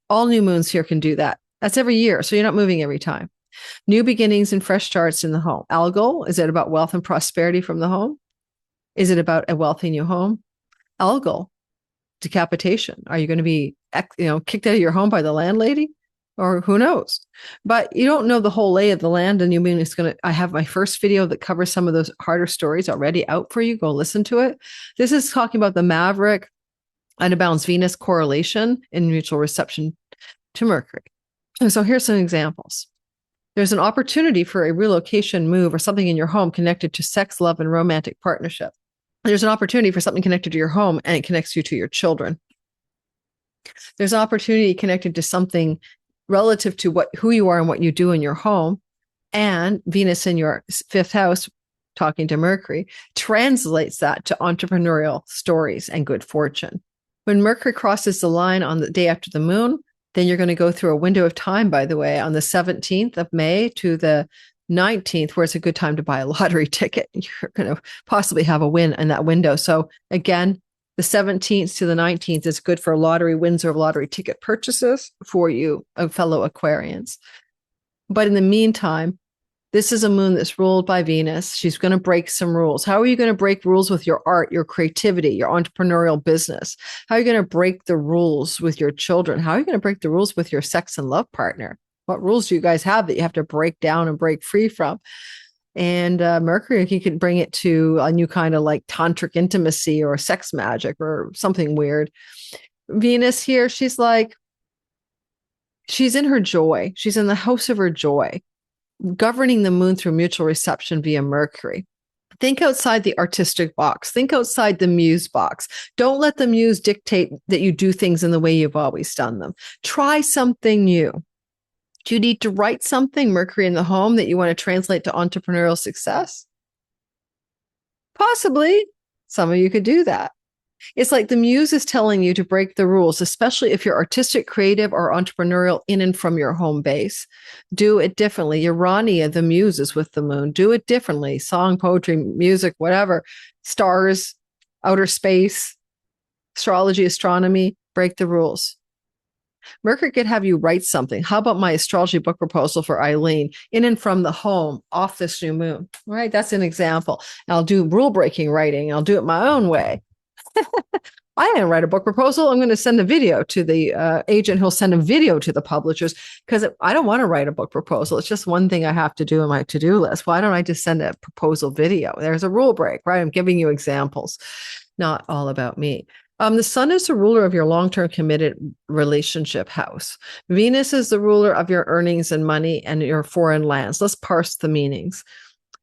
S1: All new moons here can do that. That's every year. So you're not moving every time. New beginnings and fresh starts in the home. Algol, is it about wealth and prosperity from the home? Is it about a wealthy new home? Algol, decapitation. Are you going to be, kicked out of your home by the landlady? Or who knows? But you don't know the whole lay of the land, and you mean I have my first video that covers some of those harder stories already out for you. Go listen to it. This is talking about the Maverick unbounds Venus correlation in mutual reception to Mercury. So here's some examples. There's an opportunity for a relocation move or something in your home connected to sex, love, and romantic partnership. There's an opportunity for something connected to your home, and it connects you to your children. There's an opportunity connected to something relative to who you are and what you do in your home. And Venus in your fifth house, talking to Mercury, translates that to entrepreneurial stories and good fortune. When Mercury crosses the line on the day after the moon, then you're going to go through a window of time, by the way, on the 17th of May to the 19th, where it's a good time to buy a lottery ticket. You're going to possibly have a win in that window. So again, the 17th to the 19th is good for lottery wins or lottery ticket purchases for you, fellow Aquarians. But in the meantime, this is a moon that's ruled by Venus. She's going to break some rules. How are you going to break rules with your art, your creativity, your entrepreneurial business? How are you going to break the rules with your children? How are you going to break the rules with your sex and love partner? What rules do you guys have that you have to break down and break free from? And Mercury, he could bring it to a new kind of like tantric intimacy or sex magic or something weird. Venus here, she's in her joy. She's in the house of her joy, governing the moon through mutual reception via Mercury. Think outside the artistic box. Think outside the muse box. Don't let the muse dictate that you do things in the way you've always done them. Try something new. Do you need to write something, Mercury in the home, that you want to translate to entrepreneurial success? Possibly. Some of you could do that. It's like the muse is telling you to break the rules, especially if you're artistic, creative, or entrepreneurial in and from your home base. Do it differently. Urania, the muse, is with the moon. Do it differently. Song, poetry, music, whatever. Stars, outer space, astrology, astronomy, break the rules. Mercury could have you write something. How about my astrology book proposal for Eileen, in and from the home, off this new moon? All right, that's an example. And I'll do rule-breaking writing. I'll do it my own way. I didn't write a book proposal. I'm going to send a video to the agent who'll send a video to the publishers, because I don't want to write a book proposal. It's just one thing I have to do in my to-do list. Why don't I just send a proposal video? There's a rule break, right? I'm giving you examples, not all about me. The sun is the ruler of your long-term committed relationship house. Venus is the ruler of your earnings and money and your foreign lands. Let's parse the meanings.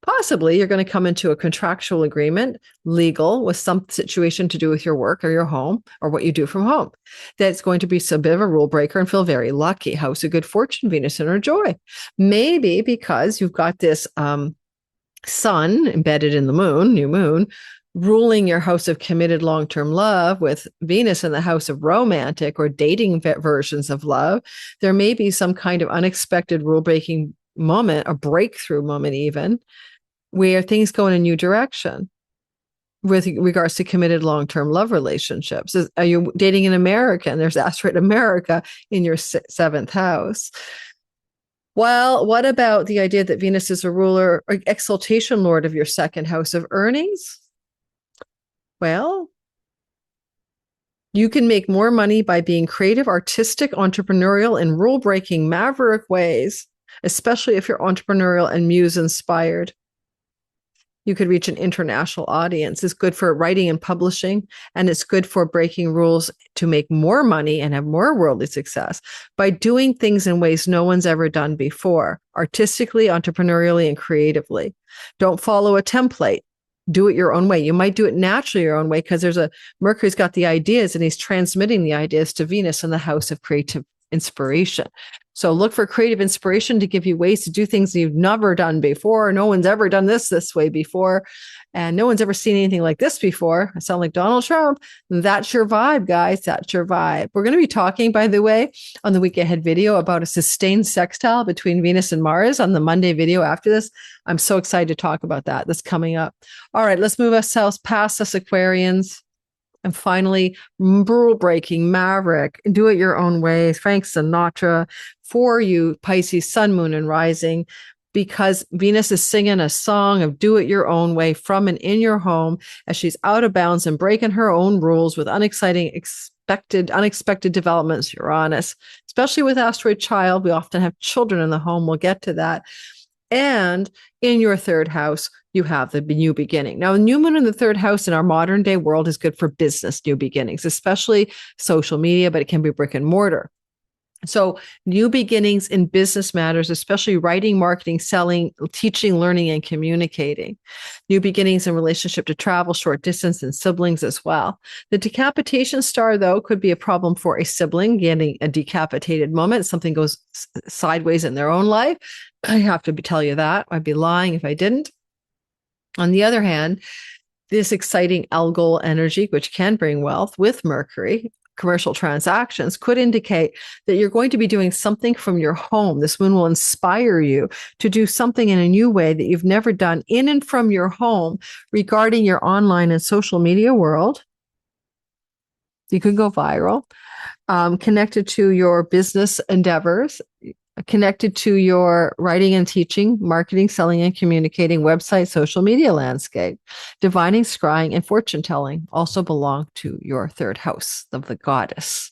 S1: Possibly you're going to come into a contractual agreement, legal, with some situation to do with your work or your home or what you do from home. That's going to be a bit of a rule breaker and feel very lucky. House of good fortune, Venus in her joy. Maybe because you've got this sun embedded in the moon, new moon, ruling your house of committed long-term love with Venus in the house of romantic or dating versions of love. There may be some kind of unexpected rule-breaking moment, a breakthrough moment even, where things go in a new direction with regards to committed long-term love relationships. Are you dating an American? There's asteroid America in your seventh house. Well, what about the idea that Venus is a ruler or exaltation lord of your second house of earnings? Well, you can make more money by being creative, artistic, entrepreneurial, and rule-breaking maverick ways, especially if you're entrepreneurial and muse-inspired. You could reach an international audience. It's good for writing and publishing, and it's good for breaking rules to make more money and have more worldly success by doing things in ways no one's ever done before, artistically, entrepreneurially, and creatively. Don't follow a template. Do it your own way. You might do it naturally your own way because Mercury's got the ideas and he's transmitting the ideas to Venus in the house of creative inspiration. So look for creative inspiration to give you ways to do things you've never done before. No one's ever done this way before. And no one's ever seen anything like this before. I sound like Donald Trump. That's your vibe, guys. That's your vibe. We're going to be talking, by the way, on the week ahead video about a sustained sextile between Venus and Mars on the Monday video after this. I'm so excited to talk about that. That's coming up. All right, let's move ourselves past us Aquarians. And finally, rule-breaking maverick, do it your own way, Frank Sinatra for you, Pisces, sun, moon, and rising, because Venus is singing a song of do it your own way from and in your home as she's out of bounds and breaking her own rules with unexpected developments, Uranus, especially with asteroid child. We often have children in the home. We'll get to that. And in your third house, you have the new beginning. Now, the new moon in the third house in our modern day world is good for business new beginnings, especially social media, but it can be brick and mortar. So new beginnings in business matters, especially writing, marketing, selling, teaching, learning, and communicating. New beginnings in relationship to travel, short distance, and siblings as well. The decapitation star, though, could be a problem for a sibling getting a decapitated moment. Something goes sideways in their own life. I have to tell you that. I'd be lying if I didn't. On the other hand, this exciting Algol energy, which can bring wealth with Mercury, commercial transactions, could indicate that you're going to be doing something from your home. This moon will inspire you to do something in a new way that you've never done in and from your home regarding your online and social media world. You could go viral, connected to your business endeavors, connected to your writing and teaching, marketing, selling, and communicating, website, social media landscape. Divining, scrying, and fortune telling also belong to your third house of the goddess.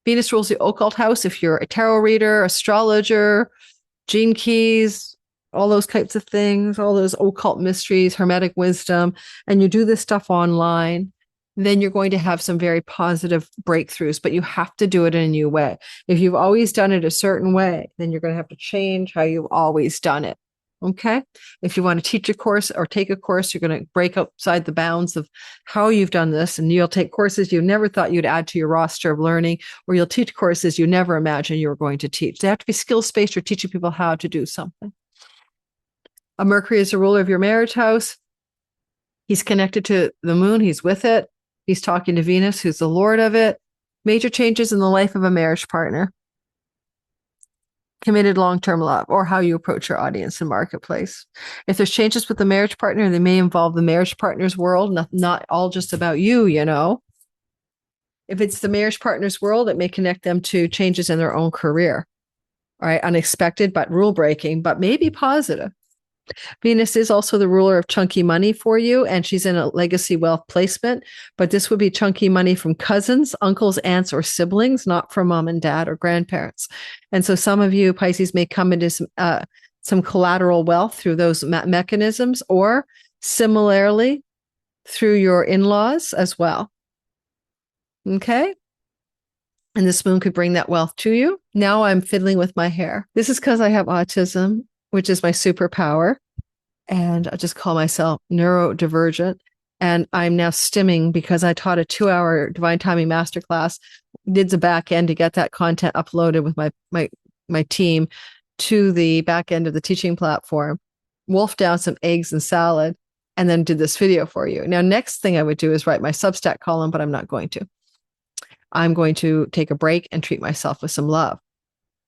S1: Venus rules the occult house. If you're a tarot reader, astrologer, gene keys, all those types of things, all those occult mysteries, hermetic wisdom, and you do this stuff online, then you're going to have some very positive breakthroughs, but you have to do it in a new way. If you've always done it a certain way, then you're going to have to change how you've always done it. Okay? If you want to teach a course or take a course, you're going to break outside the bounds of how you've done this, and you'll take courses you never thought you'd add to your roster of learning, or you'll teach courses you never imagined you were going to teach. They have to be skill-based. You're teaching people how to do something. A Mercury is the ruler of your marriage house. He's connected to the moon. He's with it. He's talking to Venus, who's the lord of it. Major changes in the life of a marriage partner. Committed long-term love, or how you approach your audience and marketplace. If there's changes with the marriage partner, they may involve the marriage partner's world, not all just about you, you know. If it's the marriage partner's world, it may connect them to changes in their own career. All right, unexpected, but rule-breaking, but maybe positive. Venus is also the ruler of chunky money for you, and she's in a legacy wealth placement, but this would be chunky money from cousins, uncles, aunts, or siblings, not from mom and dad or grandparents. And so some of you, Pisces, may come into some collateral wealth through those mechanisms, or similarly through your in-laws as well. Okay? And this moon could bring that wealth to you. Now I'm fiddling with my hair. This is because I have autism, which is my superpower. and I just call myself neurodivergent. And I'm now stimming because I taught a 2-hour divine timing masterclass, did the back end to get that content uploaded with my team to the back end of the teaching platform, wolfed down some eggs and salad, and then did this video for you. Now, next thing I would do is write my Substack column, but I'm not going to. I'm going to take a break and treat myself with some love.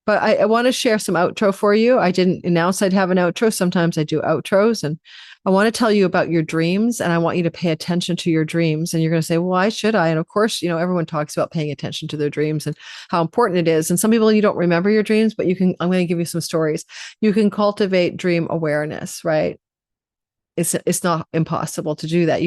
S1: But I want to share some outro for you. I didn't announce I'd have an outro. Sometimes I do outros, and I want to tell you about your dreams, and I want you to pay attention to your dreams. And you're going to say, well, why should I? And of course, everyone talks about paying attention to their dreams and how important it is. And some people, you don't remember your dreams, but I'm going to give you some stories. You can cultivate dream awareness, right? It's not impossible to do that.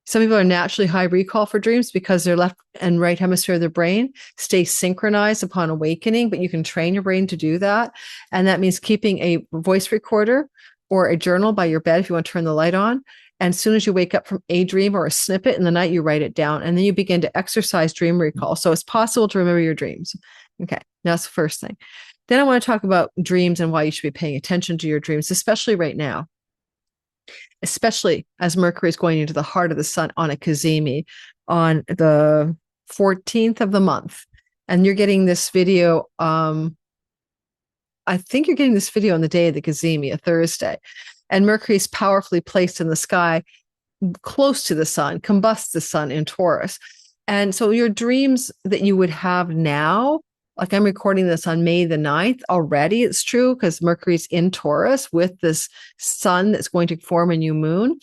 S1: Some people are naturally high recall for dreams because their left and right hemisphere of their brain stay synchronized upon awakening, but you can train your brain to do that. And that means keeping a voice recorder or a journal by your bed if you want to turn the light on. And as soon as you wake up from a dream or a snippet in the night, you write it down, and then you begin to exercise dream recall. So it's possible to remember your dreams. Okay, that's the first thing. Then I want to talk about dreams and why you should be paying attention to your dreams, especially right now. Especially as Mercury is going into the heart of the sun on a cazimi on the 14th of the month. And you're getting this video, I think you're getting this video on the day of the cazimi, a Thursday. And Mercury is powerfully placed in the sky close to the sun, combusts the sun in Taurus. And so your dreams that you would have now, like I'm recording this on May the 9th already, it's true, because Mercury's in Taurus with this sun that's going to form a new moon.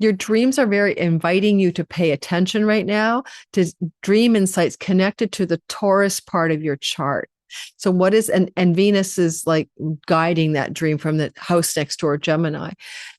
S1: Your dreams are very inviting you to pay attention right now to dream insights connected to the Taurus part of your chart. So what is, and Venus is like guiding that dream from the house next door, Gemini.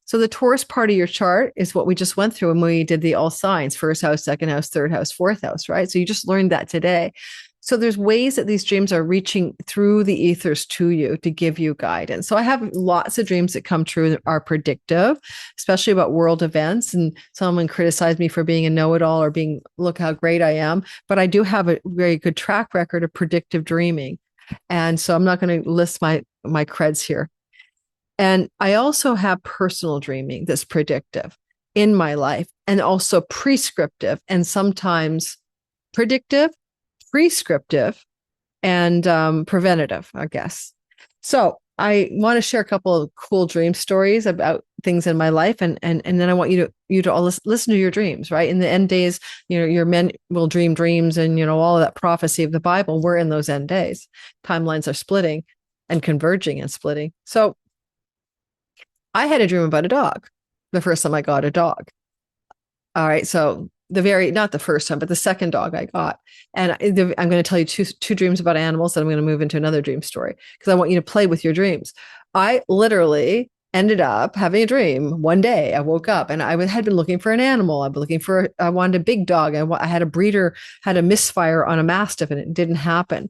S1: So the Taurus part of your chart is what we just went through when we did the all signs, first house, second house, third house, fourth house, right? So you just learned that today. So there's ways that these dreams are reaching through the ethers to you to give you guidance. So I have lots of dreams that come true that are predictive, especially about world events. And someone criticized me for being a know-it-all or look how great I am. But I do have a very good track record of predictive dreaming. And so I'm not going to list my creds here. And I also have personal dreaming that's predictive in my life, and also prescriptive and sometimes predictive, prescriptive, and preventative, I guess. So I want to share a couple of cool dream stories about things in my life, and then I want you to all listen to your dreams, right? In the end days, your men will dream dreams, and all of that prophecy of the Bible. We're in those end days. Timelines are splitting and converging and splitting. So I had a dream about a dog the first time I got a dog. All right, so not the first time, but the second dog I got. And I'm going to tell you two dreams about animals, and I'm going to move into another dream story because I want you to play with your dreams. I literally ended up having a dream one day. I woke up and I had been looking for an animal. I wanted a big dog. I had a breeder, had a misfire on a mastiff, and it didn't happen.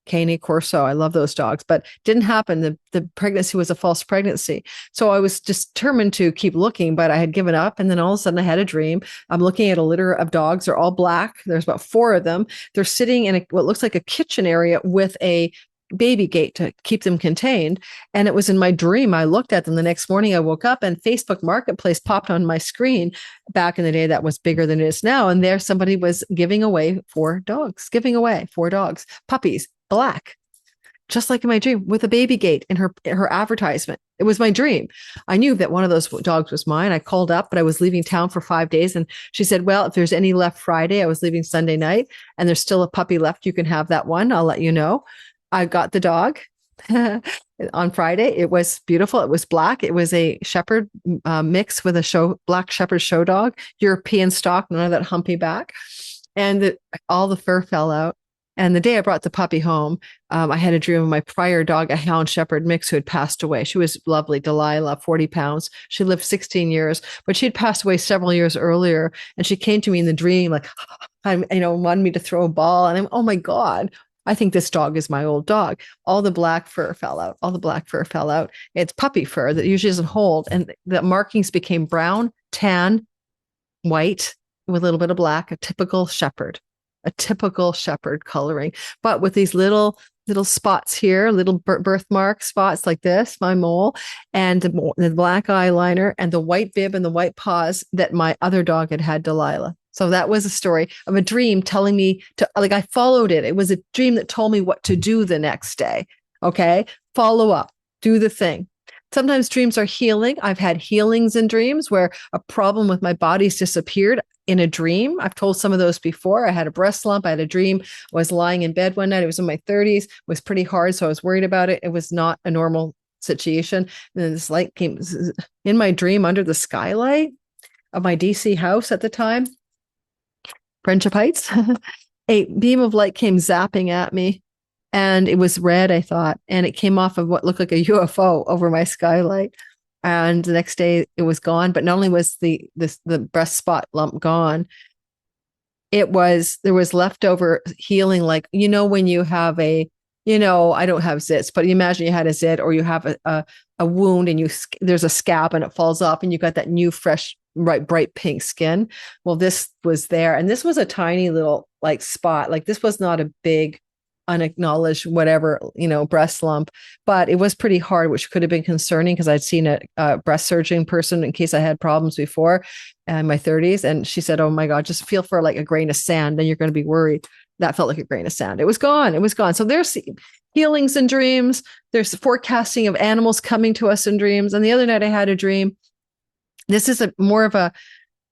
S1: Cane Corso. I love those dogs, but didn't happen. The pregnancy was a false pregnancy. So I was determined to keep looking, but I had given up. And then all of a sudden I had a dream. I'm looking at a litter of dogs. They're all black. There's about 4 of them. They're sitting in what looks like a kitchen area with a baby gate to keep them contained. And it was in my dream. I looked at them the next morning. I woke up and Facebook Marketplace popped on my screen. Back in the day, that was bigger than it is now. And there somebody was giving away 4 dogs, puppies, black, just like in my dream, with a baby gate in her advertisement. It was my dream. I knew that one of those dogs was mine. I called up, but I was leaving town for 5 days. And she said, well, if there's any left Friday, I was leaving Sunday night, and there's still a puppy left, you can have that one. I'll let you know. I got the dog on Friday. It was beautiful. It was black. It was a shepherd mix with a black shepherd show dog, European stock, none of that humpy back. And all the fur fell out. And the day I brought the puppy home, I had a dream of my prior dog, a hound shepherd mix, who had passed away. She was lovely, Delilah, 40 pounds. She lived 16 years, but she'd passed away several years earlier. And she came to me in the dream, like, wanted me to throw a ball. And I'm, oh my God, I think this dog is my old dog. All the black fur fell out. It's puppy fur that usually doesn't hold. And the markings became brown, tan, white, with a little bit of black, a typical shepherd coloring, but with these little little spots here, little birthmark spots like this, my mole, and the black eyeliner and the white bib and the white paws that my other dog had Delilah. So that was a story of a dream telling me to, like, I followed it. It was a dream that told me what to do the next day. Okay. Follow up, do the thing. Sometimes dreams are healing. I've had healings in dreams where a problem with my body's disappeared in a dream. I've told some of those before. I had a breast lump. I had a dream. I was lying in bed one night. It was in my 30s. It was pretty hard. So I was worried about it. It was not a normal situation. And then this light came in my dream under the skylight of my DC house at the time, Friendship Heights. A beam of light came zapping at me. And it was red, I thought, and it came off of what looked like a UFO over my skylight. And the next day it was gone. But not only was the breast spot lump gone, there was leftover healing. Like, when you have I don't have zits, but you imagine you had a zit, or you have a wound and there's a scab and it falls off and you got that new, fresh, bright pink skin. Well, this was there. And this was a tiny little like spot. Like, this was not a big, unacknowledged whatever breast lump, but it was pretty hard, which could have been concerning because I'd seen a breast surgeon person in case I had problems before in my 30s, and she said, oh my god, just feel for like a grain of sand, then you're going to be worried. That felt like a grain of sand. It was gone. So there's healings in dreams, there's forecasting of animals coming to us in dreams. And the other night I had a dream. This is more of a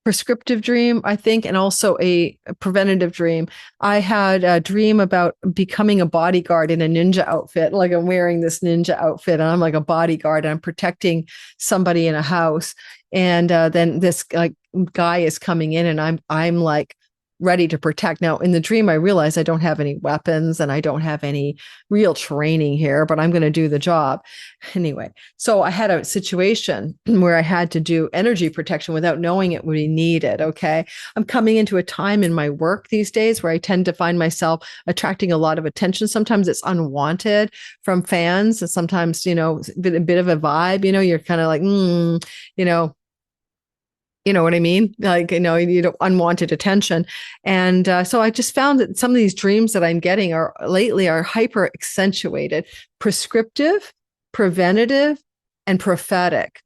S1: prescriptive dream, I think, and also a preventative dream. I had a dream about becoming a bodyguard in a ninja outfit. Like, I'm wearing this ninja outfit and I'm like a bodyguard and I'm protecting somebody in a house. And then this guy is coming in and I'm like ready to protect. Now, in the dream, I realized I don't have any weapons and I don't have any real training here, but I'm going to do the job anyway. So I had a situation where I had to do energy protection without knowing it would be needed. Okay. I'm coming into a time in my work these days where I tend to find myself attracting a lot of attention. Sometimes it's unwanted from fans. And sometimes, a bit of a vibe, you're kind of like, you know what I mean? Like, you don't unwanted attention. And so I just found that some of these dreams that I'm getting lately are hyper accentuated, prescriptive, preventative, and prophetic,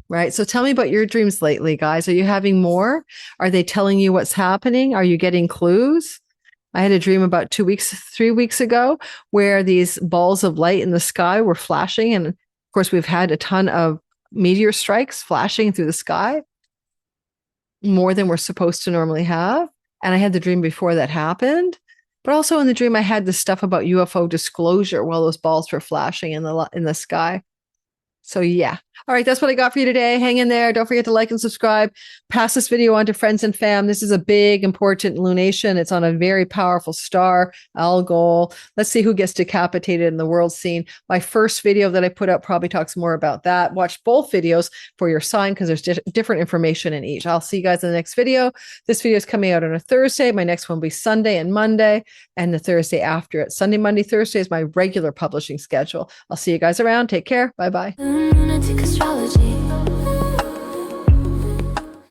S1: right? So tell me about your dreams lately, guys. Are you having more? Are they telling you what's happening? Are you getting clues? I had a dream about 3 weeks ago where these balls of light in the sky were flashing. And of course, we've had a ton of meteor strikes flashing through the sky, more than we're supposed to normally have. And I had the dream before that happened. But also in the dream, I had this stuff about UFO disclosure while those balls were flashing in the sky. So yeah. All right. That's what I got for you today. Hang in there. Don't forget to like and subscribe. Pass this video on to friends and fam. This is a big, important lunation. It's on a very powerful star, Algol. Let's see who gets decapitated in the world scene. My first video that I put up probably talks more about that. Watch both videos for your sign because there's different information in each. I'll see you guys in the next video. This video is coming out on a Thursday. My next one will be Sunday and Monday, and the Thursday after it. Sunday, Monday, Thursday is my regular publishing schedule. I'll see you guys around. Take care. Bye-bye. Astrology.